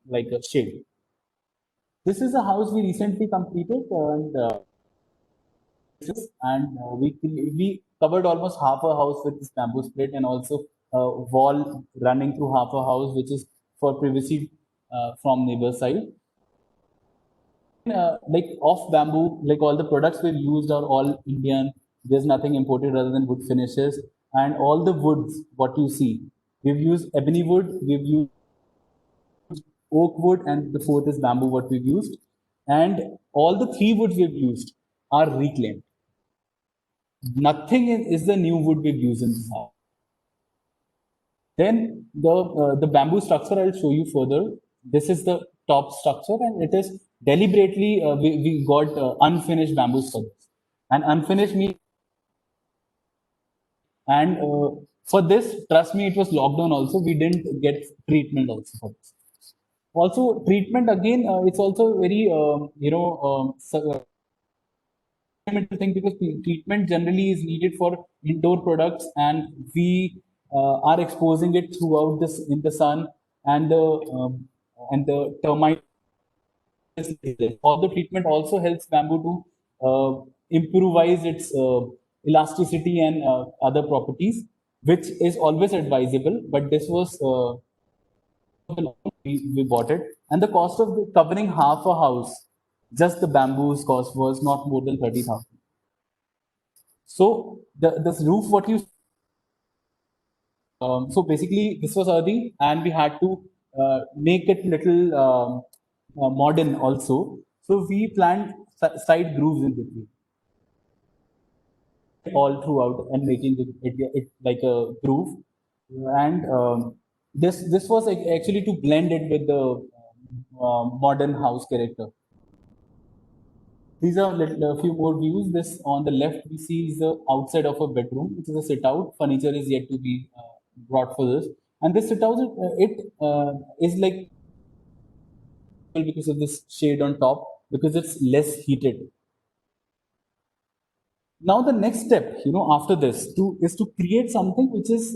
like a shade. This is a house we recently completed, and we covered almost half a house with this bamboo split, and also a wall running through half a house, which is for privacy from neighbor side. Like off bamboo, like all the products we've used are all Indian. There's nothing imported other than wood finishes, and all the woods what you see, we've used ebony wood, we've used oak wood, and the fourth is bamboo what we've used, and all the three woods we've used are reclaimed. Nothing is the new wood we've used in this house. Then the bamboo structure I'll show you further. This is the top structure, and it is deliberately we got unfinished bamboos for this. And unfinished means, and for this, trust me, it was lockdown also. We didn't get treatment also for this. Also, treatment again, it's also very fundamental thing, because treatment generally is needed for indoor products, and we are exposing it throughout this in the sun, and the termite. All the treatment also helps bamboo to improvise its elasticity and other properties, which is always advisable. But this was we bought it, and the cost of covering half a house, just the bamboo's cost was not more than 30,000. So this roof, what you so basically this was earthy, and we had to make it little modern also. So we planned side grooves in between all throughout, and making it like a groove. And this was actually to blend it with the modern house character. These are a few more views. This on the left we see is the outside of a bedroom, which is a sit out. Furniture is yet to be brought for this, and this sit out is like, because of this shade on top, because it's less heated. Now the next step, after this, is to create something which is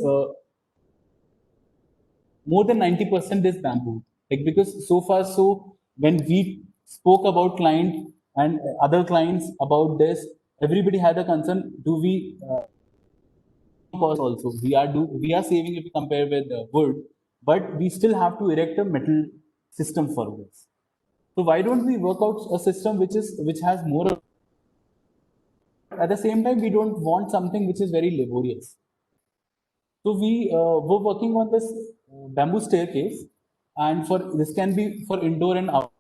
more than 90% is bamboo. Like, because so far, so when we spoke about client and other clients about this, everybody had a concern. Do we cost also? We are saving if we compare with wood, but we still have to erect a metal system for this. So why don't we work out a system which has more? At the same time, we don't want something which is very laborious. So we were working on this bamboo staircase, and for this can be for indoor and outdoor.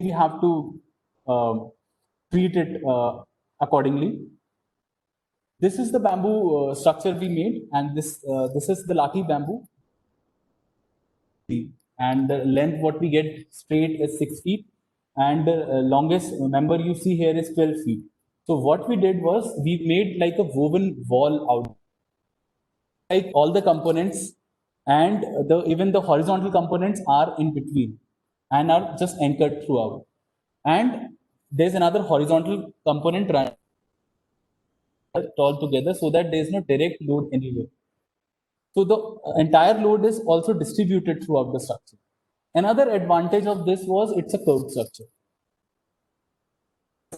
We have to treat it accordingly. This is the bamboo structure we made, and this is the lati bamboo. And the length what we get straight is 6 feet, and the longest member you see here is 12 feet. So what we did was we made like a woven wall out, like all the components, and even the horizontal components are in between and are just anchored throughout. And there's another horizontal component all together, so that there's no direct load anywhere. So the entire load is also distributed throughout the structure. Another advantage of this was it's a curved structure.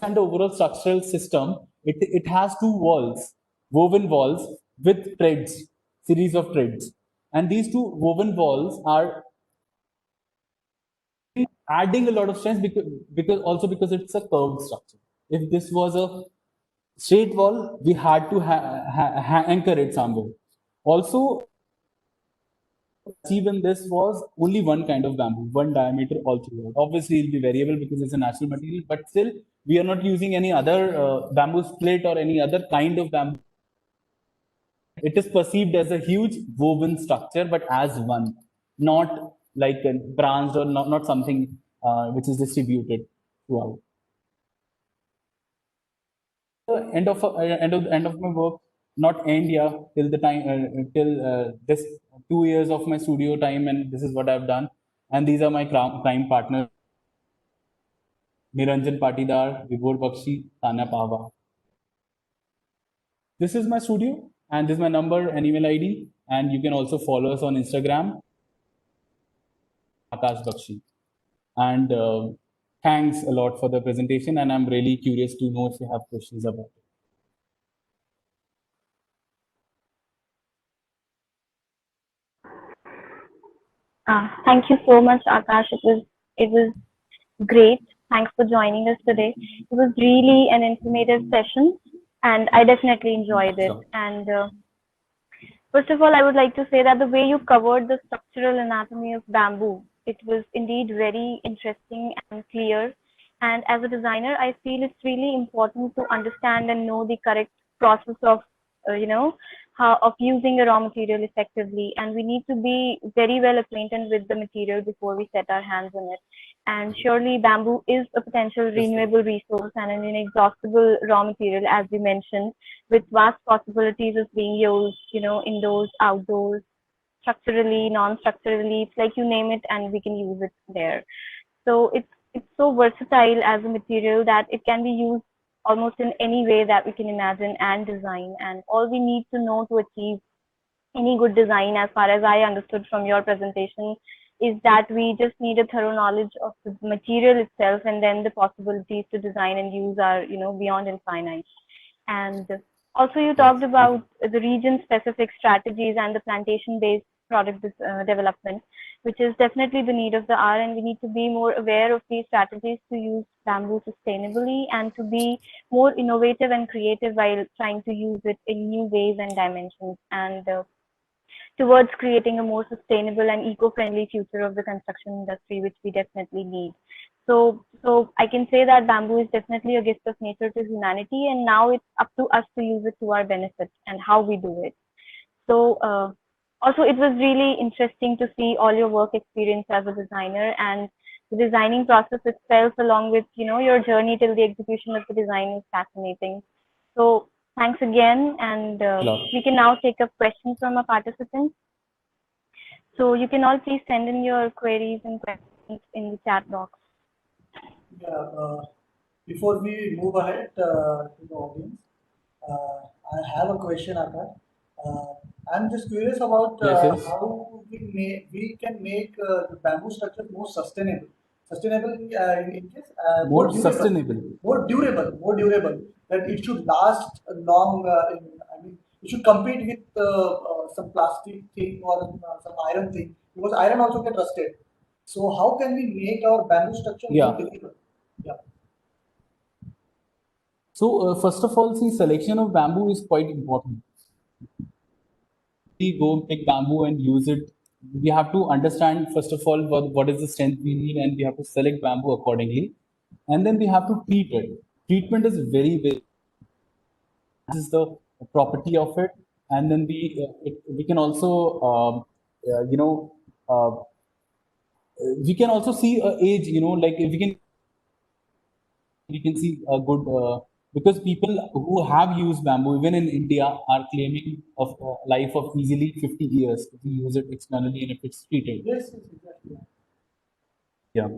And the overall structural system, it has two walls, woven walls with threads, series of threads. And these two woven walls are adding a lot of strength because it's a curved structure. If this was a straight wall, we had to anchor it somewhere. Also, even this was only one kind of bamboo, one diameter all throughout. Obviously, it'll be variable because it's a natural material, but still, we are not using any other bamboo split or any other kind of bamboo. It is perceived as a huge woven structure, but as one, not like a branched or not something which is distributed throughout. End of my work, not end, yeah, till the time till this 2 years of my studio time, and this is what I've done. And these are my crime partners: Niranjan Patidar, Vibhor Bakshi, Tanya Pahwa. This is my studio, and this is my number and email ID, and you can also follow us on Instagram, Akash Bakshi. And thanks a lot for the presentation, and I'm really curious to know if you have questions about it. Thank you so much, Akash. It was great. Thanks for joining us today. It was really an informative session, and I definitely enjoyed it. Sure. And first of all, I would like to say that the way you covered the structural anatomy of bamboo, it was indeed very interesting and clear. And as a designer, I feel it's really important to understand and know the correct process of, of using a raw material effectively. And we need to be very well acquainted with the material before we set our hands on it. And surely bamboo is a potential renewable resource and an inexhaustible raw material, as we mentioned, with vast possibilities of being used, indoors, outdoors, structurally, non-structurally. It's like you name it and we can use it there. So it's so versatile as a material that it can be used almost in any way that we can imagine and design. And all we need to know to achieve any good design, as far as I understood from your presentation, is that we just need a thorough knowledge of the material itself, and then the possibilities to design and use are, beyond infinite. And also you talked about the region specific strategies and the plantation based product development, which is definitely the need of the hour, and we need to be more aware of these strategies to use bamboo sustainably and to be more innovative and creative while trying to use it in new ways and dimensions, and towards creating a more sustainable and eco-friendly future of the construction industry, which we definitely need. So I can say that bamboo is definitely a gift of nature to humanity, and now it's up to us to use it to our benefit and how we do it. So also, it was really interesting to see all your work experience as a designer, and the designing process itself, along with your journey till the execution of the design, is fascinating. So thanks again, and we can now take up questions from our participants. So you can all please send in your queries and questions in the chat box. Yeah, before we move ahead to the audience, I have a question, Akash. I'm just curious about Yes. how we can make the bamboo structure more sustainable. Sustainable in case More durable. sustainable. More durable. That it should last long. It should compete with some plastic thing or some iron thing, because iron also get rusted. So how can we make our bamboo structure more durable? Yeah. So first of all, see, selection of bamboo is quite important. We go pick bamboo and use it. We have to understand first of all what is the strength we need, and we have to select bamboo accordingly, and then we have to treat it. Treatment is very this is the property of it, and then we can also we can also see age. Like if we can see a good because people who have used bamboo even in India are claiming of life of easily 50 years if we use it externally and if it's treated. Yes, exactly. Yeah,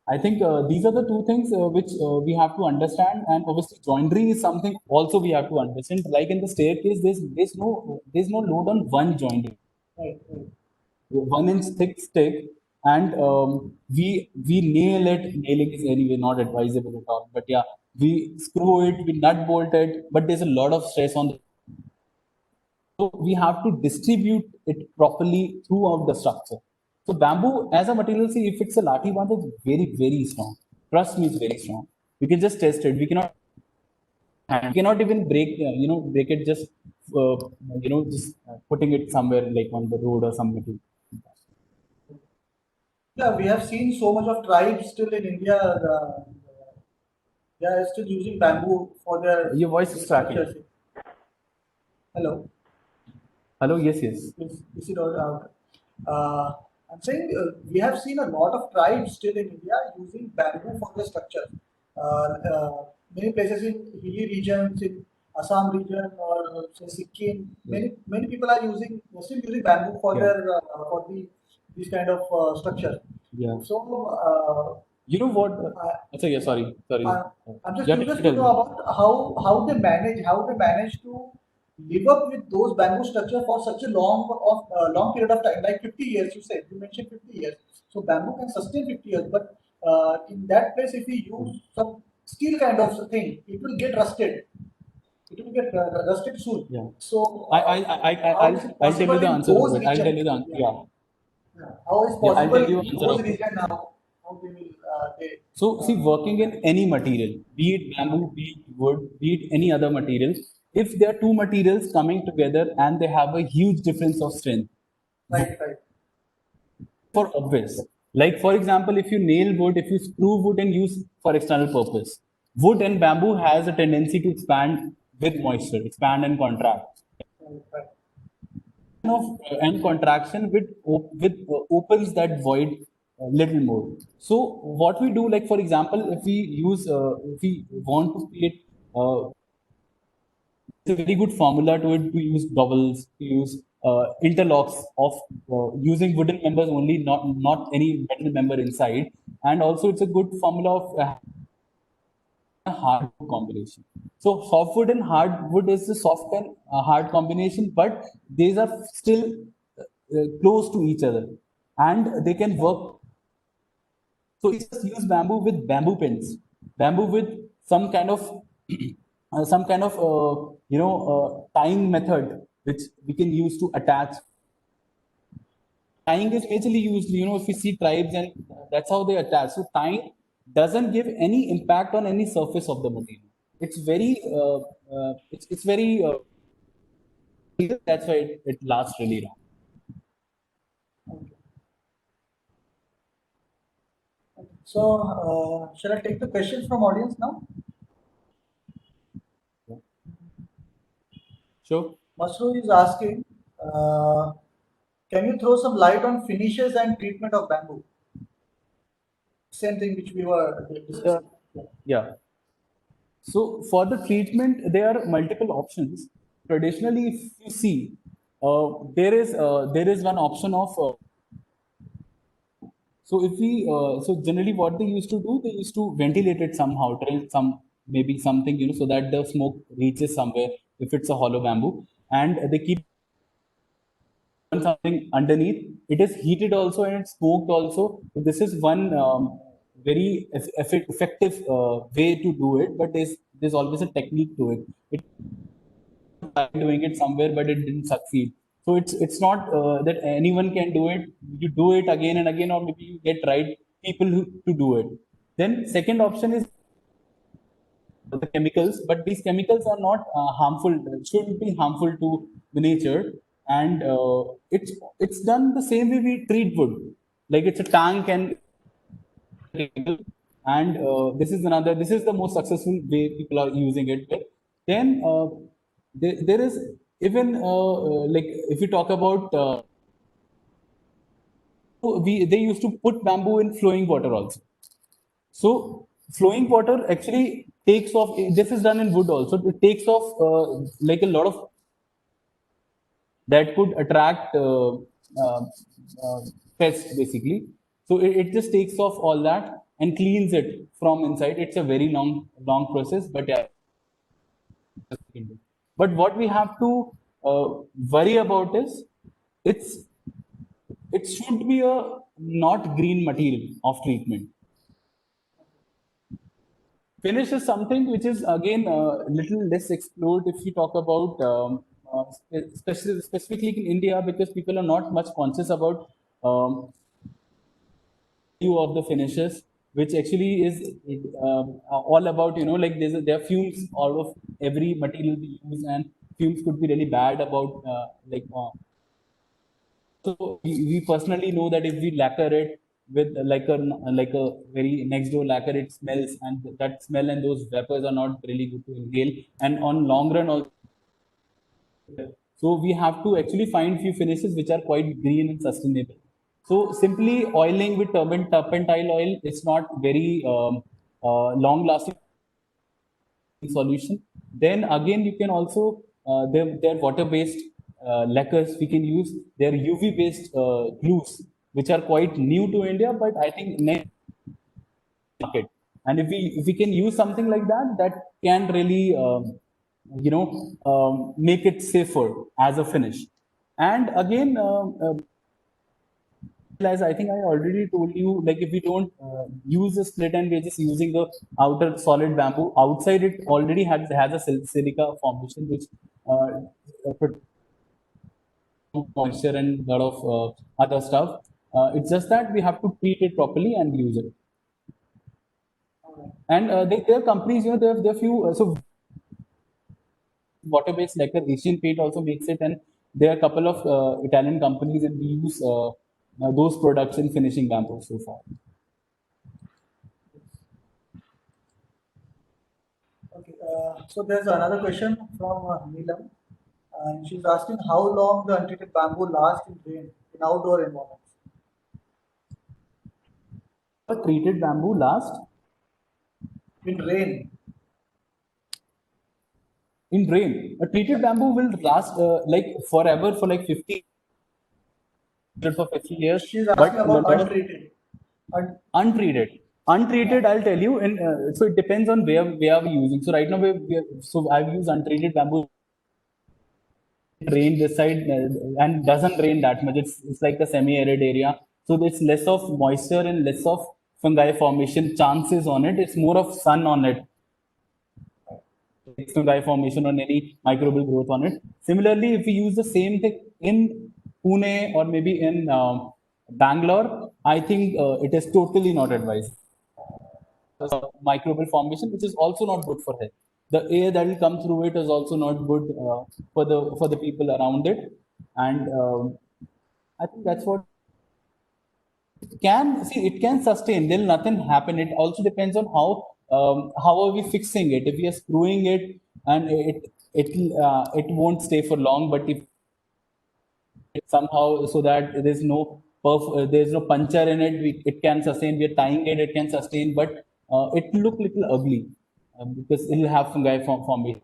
I think these are the two things which we have to understand, and obviously joinery is something also we have to understand. Like in the staircase, there's no load on one joinery. Right, right. 1 inch thick stick, and we nail it. Nailing is anyway not advisable at all. But yeah, we screw it, we nut bolt it, but there's a lot of stress on the. So we have to distribute it properly throughout the structure. So bamboo as a material, see, if it's a lathi band, it's very, very strong. Trust me, it's very strong. We can just test it. We cannot even break it just, just putting it somewhere like on the road or something. Yeah, we have seen so much of tribes still in India. They are still using bamboo for their Your voice is tracking. structures. Hello. Hello, yes, yes. Is it all out? I'm saying we have seen a lot of tribes still in India using bamboo for their structure. Many places in hilly regions, in Assam region or say Sikkim, many people are still using bamboo for Yeah. their for these kind of structure. Yeah. So You know what? I, So yeah, sorry. I'm just Yeah, curious to tell know me. about how they manage to live up with those bamboo structure for such a long period of time, like 50 years. You mentioned 50 years. So bamboo can sustain 50 years, but in that place, if we use some steel kind of thing, it will get rusted. It will get rusted soon. Yeah. So I, I, I, I, how is it I'll tell you possible the in answer of those it. I'll tell you regions? the answer. Yeah. Yeah. Yeah. How is Yeah, I'll possible tell you in answer those of it. regions now? How they will So, see, working in any material, be it bamboo, be it wood, be it any other material, if there are two materials coming together and they have a huge difference of strength, right. for obvious. Like, for example, if you nail wood, if you screw wood and use for external purpose, wood and bamboo has a tendency to expand with moisture, expand and contract. Right. Of and contraction opens that void a little more. So what we do, like for example, if we want to create it's a very good formula to it, to use doubles, to use interlocks of using wooden members only, not any metal member inside, and also it's a good formula of a hardwood combination. So softwood and hardwood is the soft and hard combination, but these are still close to each other, and they can work. So we just use bamboo with bamboo pins, bamboo with some kind of tying method which we can use to attach. Tying is majorly used, if we see tribes, and that's how they attach. So tying doesn't give any impact on any surface of the material. It's very, it's very, that's why it lasts really long. Okay. So, shall I take the questions from audience now? Sure. Masru is asking, can you throw some light on finishes and treatment of bamboo? Same thing which we were discussing. Yeah. So for the treatment, there are multiple options. Traditionally, if you see, there is one option of so generally what they used to do, they used to ventilate it somehow, drill some maybe something, so that the smoke reaches somewhere if it's a hollow bamboo, and they keep something underneath. It is heated also and it's smoked also. This is one very effective way to do it, but there's always a technique to it. Doing it somewhere, but it didn't succeed. So it's not that anyone can do it. You do it again and again, or maybe you get right people to do it. Then second option is the chemicals, but these chemicals are not harmful. Shouldn't be harmful to the nature, and it's done the same way we treat wood. Like it's a tank and this is the most successful way people are using it. But then there is even like if you talk about they used to put bamboo in flowing water also. So flowing water actually takes off. This is done in wood also. It takes off like a lot of that could attract pests basically. So it just takes off all that and cleans it from inside. It's a very long process, but yeah. But what we have to worry about is it's it should be a not green material of treatment. Finish is something which is again a little less explored if you talk about specifically in India, because people are not much conscious about value of the finishes, which actually is all about, like there are fumes out of every material we use, and fumes could be really bad about so we personally know that if we lacquer it with like a very next door lacquer, it smells, and that smell and those vapors are not really good to inhale. And on long run also, so we have to actually find few finishes which are quite green and sustainable. So simply oiling with turpentine oil is not very long lasting solution. Then again, you can also they're water based lacquers we can use. They're UV based glues which are quite new to India, but I think next market. And if we can use something like that, that can really make it safer as a finish. And again, as I think I already told you, like if we don't use a split and we're just using the outer solid bamboo, outside it already has a silica formation which protects moisture and a lot of other stuff. It's just that we have to treat it properly and use it. And there are companies, there are few, so water-based lacquer, Asian Paint also makes it, and there are a couple of Italian companies that we use those products in finishing bamboo so far. Okay, so there's another question from Neelam. She's asking how long the untreated bamboo lasts in rain in outdoor environments. A treated bamboo lasts In rain. in rain. A treated bamboo will last like forever for like 50 for 50 years. She's but asking a about lot of untreated. untreated, I'll tell you. And so it depends on where are we using. So right now so I've used untreated bamboo. Rain this side and doesn't rain that much. It's like a semi-arid area, so there's less of moisture and less of fungi formation chances on it. It's more of sun on it, fungi formation on any microbial growth on it. Similarly, if we use the same thing in Pune or maybe in Bangalore, I think it is totally not advised. Microbial formation, which is also not good for health. The air that will come through it is also not good for the people around it, and I think that's what it can sustain. There'll nothing happen. It also depends on how are we fixing it. If we are screwing it, and it won't stay for long. But if somehow so that there's no puncture in it, it can sustain. We are tying it, it can sustain, but it will look little ugly because it will have fungi formation.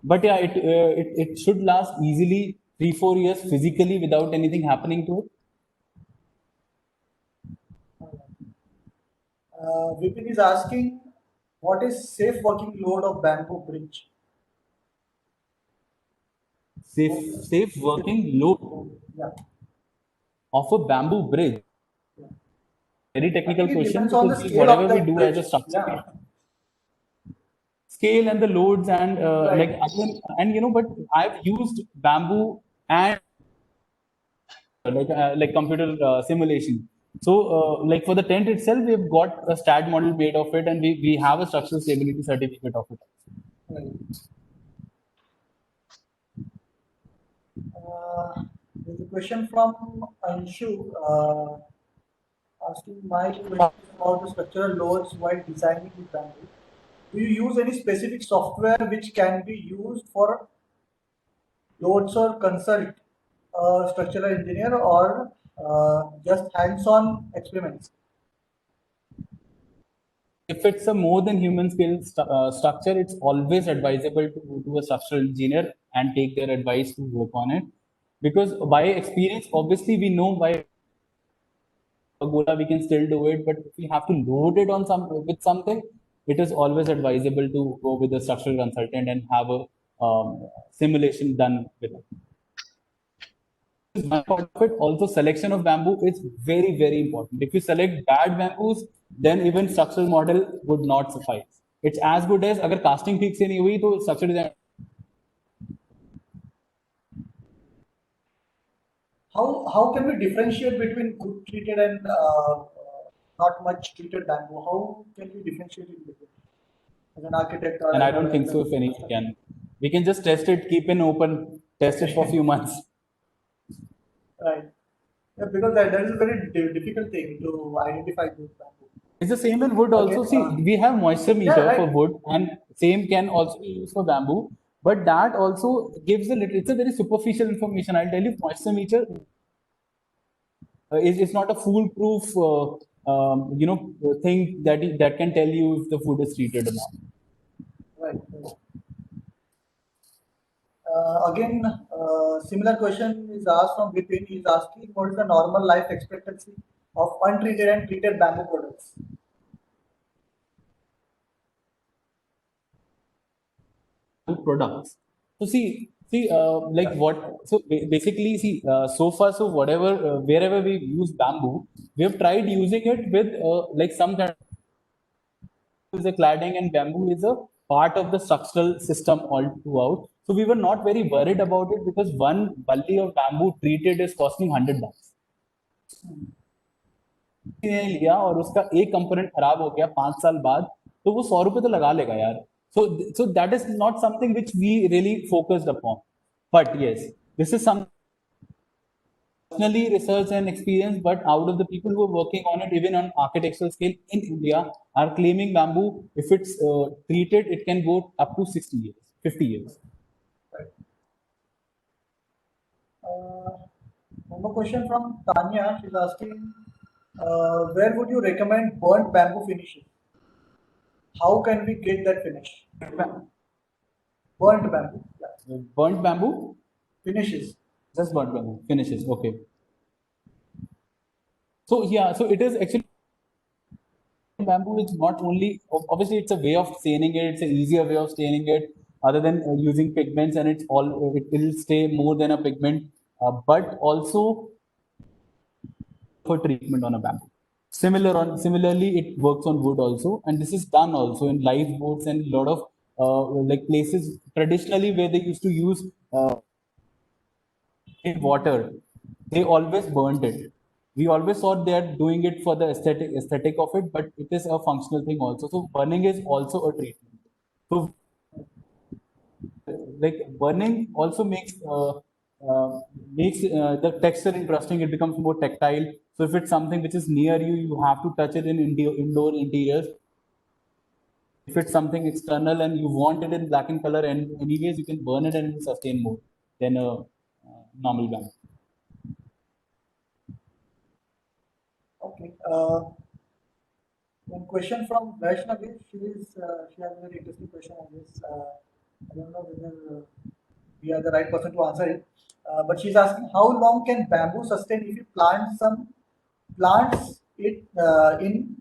But yeah, it should last easily 3-4 years physically without anything happening to it. Vipin is asking, what is safe working load of bamboo bridge? Safe working load Yeah. of a bamboo bridge. Very technical It question, depends on the because scale whatever of we that do bridge. as a structure, Yeah. scale and the loads and Right. like again, and but I've used bamboo and like computer simulation. So like for the tent itself, we've got a STAD model made of it, and we have a structural stability certificate of it. Right. There's a question from Anshu asking my question about the structural loads while designing the bamboo. Do you use any specific software which can be used for loads, or consult a structural engineer, or just hands-on experiments? If it's a more than human scale structure, it's always advisable to go to a structural engineer and take their advice to work on it. Because by experience, obviously, we know by Gola we can still do it, but if we have to load it on with something, it is always advisable to go with a structural consultant and have a simulation done with it. one part of it. Also, selection of bamboo is very, very important. If you select bad bamboos, then even structural model would not suffice. It's as good as अगर casting ठीक से नहीं हुई तो structural design. How can we differentiate between good treated and not much treated bamboo? How can we differentiate in between as an architect? Or And I as don't a- think so. If any can, we can just test it, keep it open, test it for a few months. Right. Yeah, because that is a very difficult thing to identify good bamboo. It's the same in wood also. Okay, See, we have moisture meter right. for wood, and same can also be used for bamboo. But that also gives a little. It's a very superficial information. I'll tell you, moisture meter is not a foolproof, thing that can tell you if the food is treated or not. Right. Again, similar question is asked from Vipin. He is asking what is the normal life expectancy of untreated and treated bamboo products? Products. So like what? So basically, so far, so whatever, wherever we use bamboo, we have tried using it with like some kind is a cladding, and bamboo is a part of the structural system all throughout. So we were not very worried about it because one balli of bamboo treated is costing $100. ने लिया और उसका एक component खराब हो गया 5 साल बाद, तो वो 100 रुपए तो लगा लेगा यार. So that is not something which we really focused upon. But yes, this is some personally research and experience, but out of the people who are working on it, even on architectural scale in India, are claiming bamboo, if it's treated, it can go up to 60 years, 50 years. Right. One more question from Tanya. She's asking, where would you recommend burnt bamboo finishing? How can we get that finish? Burnt bamboo. Yeah. Burnt bamboo? Finishes. Just burnt bamboo. Finishes. Okay. So yeah, so it is actually bamboo is not only, obviously it's a way of staining it, it's an easier way of staining it other than using pigments, and it will stay more than a pigment, but also for treatment on a bamboo. Similarly, it works on wood also, and this is done also in lifeboats and a lot of like places traditionally where they used to use in water, they always burned it. We always thought they are doing it for the aesthetic of it, but it is a functional thing also. So burning is also a treatment. So like burning also makes the texture interesting. It becomes more tactile. So if it's something which is near you, you have to touch it in indoor interiors. If it's something external and you want it in black in color, and anyways you can burn it and it will sustain more than a normal bamboo. Okay. One question from Vaishnavi. She has a very interesting question on this. I don't know whether we are the right person to answer it. But she's asking, how long can bamboo sustain if you plants it in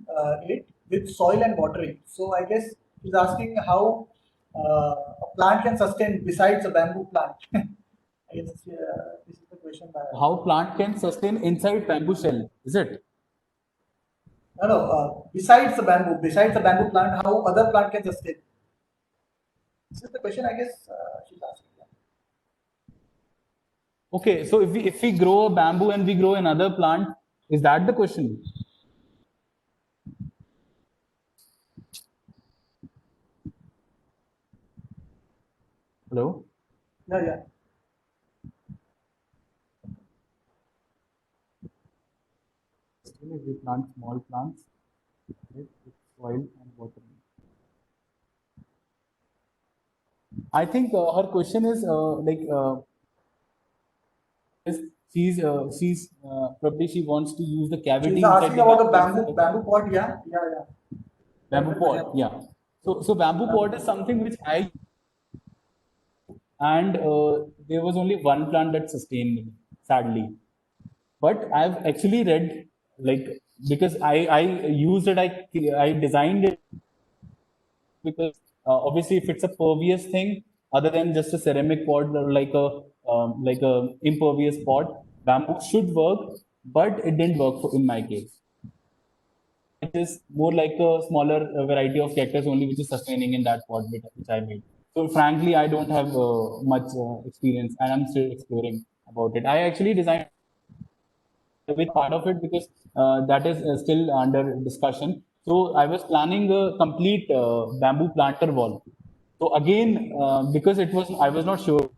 it with soil and watering? So I guess she's asking how a plant can sustain besides a bamboo plant. I guess this is the question. How plant can sustain inside bamboo shell? Is it? No. Besides the bamboo plant, how other plant can sustain? This is the question, I guess, she's asking. Okay, so if we grow a bamboo and we grow another plant, is that the question? Hello? Yeah. Still, if we plant small plants, right, with soil and water. I think her question is she's probably she wants to use the cavity. She's inside asking the about the bamboo bamboo pot. Yeah. Bamboo pot, yeah. So bamboo pot is something which I, and there was only one plant that sustained me, sadly. But I've actually read, like, because I used it, I designed it because obviously if it's a pervious thing, other than just a ceramic pot or like a impervious pot, bamboo should work, but it didn't work in my case. It is more like a smaller variety of cactus only, which is sustaining in that pot which I made. So frankly, I don't have much experience, and I'm still exploring about it. I actually designed with part of it because that is still under discussion. So I was planning a complete bamboo planter wall. So again, because I was not sure.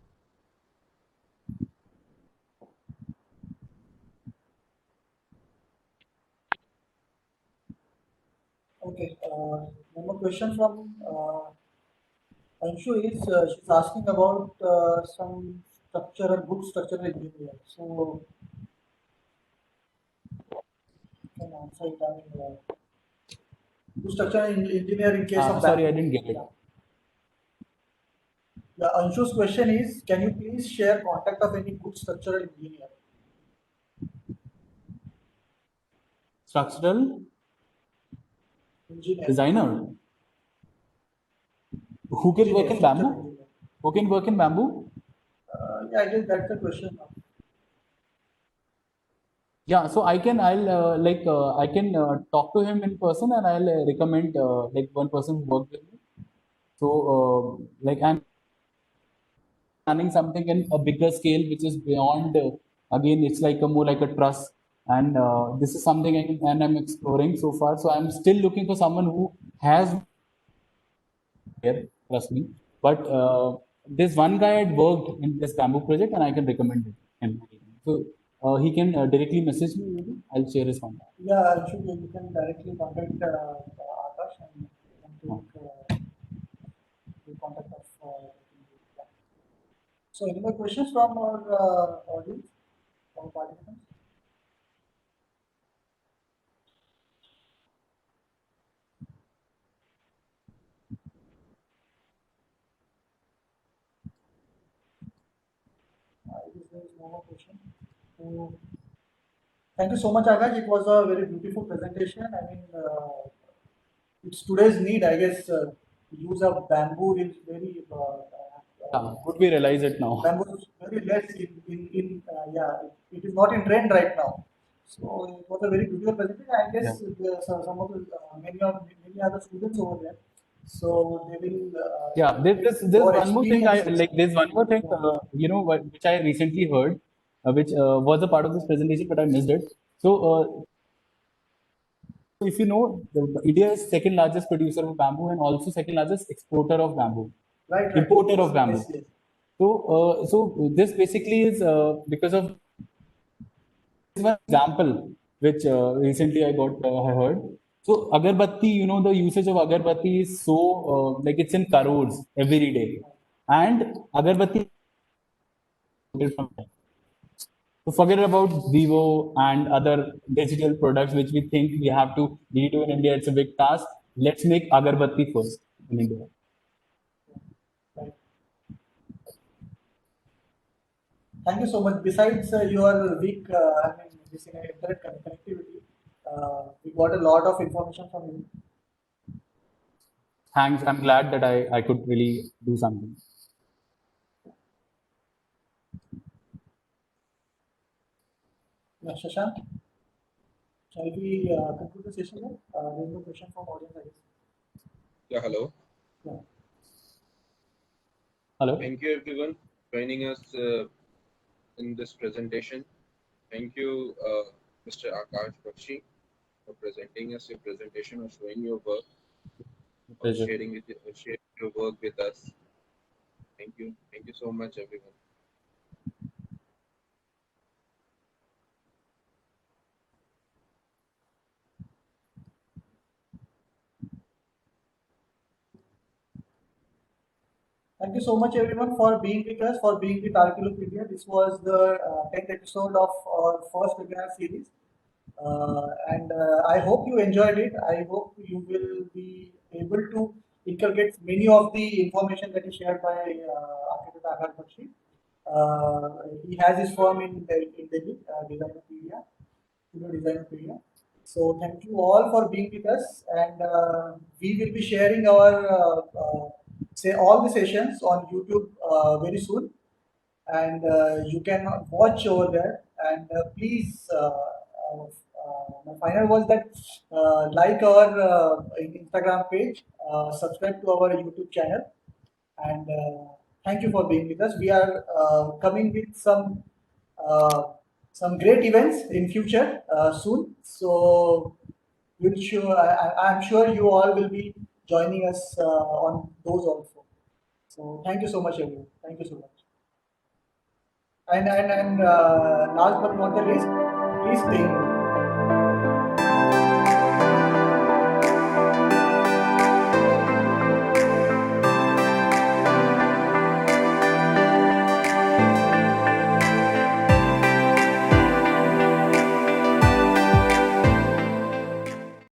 Okay. One more question from Anshu is she's asking about some structural, good structural engineer. So you can answer it. I mean, good structural engineer in case of Sorry, I bamboo. didn't get it. The Anshu's question is, can you please share contact of any good structural engineer? Structural Engineer. designer who can work in Structural bamboo. engineer. Who can work in bamboo? Yeah, I guess that's the question now. Yeah, so I can I can talk to him in person, and I'll recommend like one person who worked with me. So like I'm planning something in a bigger scale, which is beyond. Again, it's like a more like a trust, and this is something and I'm exploring so far. So I'm still looking for someone who has here, trust me. But this one guy had worked in this bamboo project, and I can recommend him. So he can directly message me. Maybe I'll share his contact. Yeah, actually, you can directly contact Akash and take the contact of. Yeah. So, any more questions from our audience, from participants? I guess there is no more question. So, thank you so much, Akash. It was a very beautiful presentation. I mean, it's today's need. I guess use of bamboo is very. Good we realize it now. Bamboo is very less in yeah, it is not in trend right now. So it was a very beautiful presentation. I guess there are some of the many other students over there. So they will. Yeah, there's more one more thing I experience. like. There's one more thing, you know, which I recently heard, which was a part of this presentation, but I missed it. So, if you know, India is second largest producer of bamboo and also second largest exporter of bamboo, Right. importer of bamboo. Yes, yes. So this basically is because of one example which recently I heard. So agarbatti, you know, the usage of agarbatti is so like it's in crores every day, and agarbatti from there. So forget about Vivo and other digital products which we think we have to redo in India. It's a big task. Let's make agarbatti first in India. Right. Thank you so much. Besides your week, I mean, this internet connectivity, we got a lot of information from you. Thanks. I'm glad that I could really do something. Yeah, Shashank, shall we conclude the session now? There is no question from audience, I guess. Yeah, hello. Yeah. Hello. Thank you everyone joining us in this presentation. Thank you, Mr. Akash Bakshi, for presenting us your presentation or showing your work, or Pleasure. sharing your work with us. Thank you. Thank you so much, everyone. Thank you so much, everyone, for being with us, for being with Archaeolopedia. This was the 10th episode of our first webinar series. And I hope you enjoyed it. I hope you will be able to inculcate many of the information that is shared by architect Akash Bakshi. He has his firm in Delhi, Designopedia, Designopedia. So thank you all for being with us, and we will be sharing our say all the sessions on YouTube very soon, and you can watch over there. and please, my final was that like our Instagram page, subscribe to our YouTube channel, and thank you for being with us. We are coming with some great events in future soon. So I'm sure you all will be joining us on those also. So thank you so much, everyone. Thank you so much. And last but not the least, please stay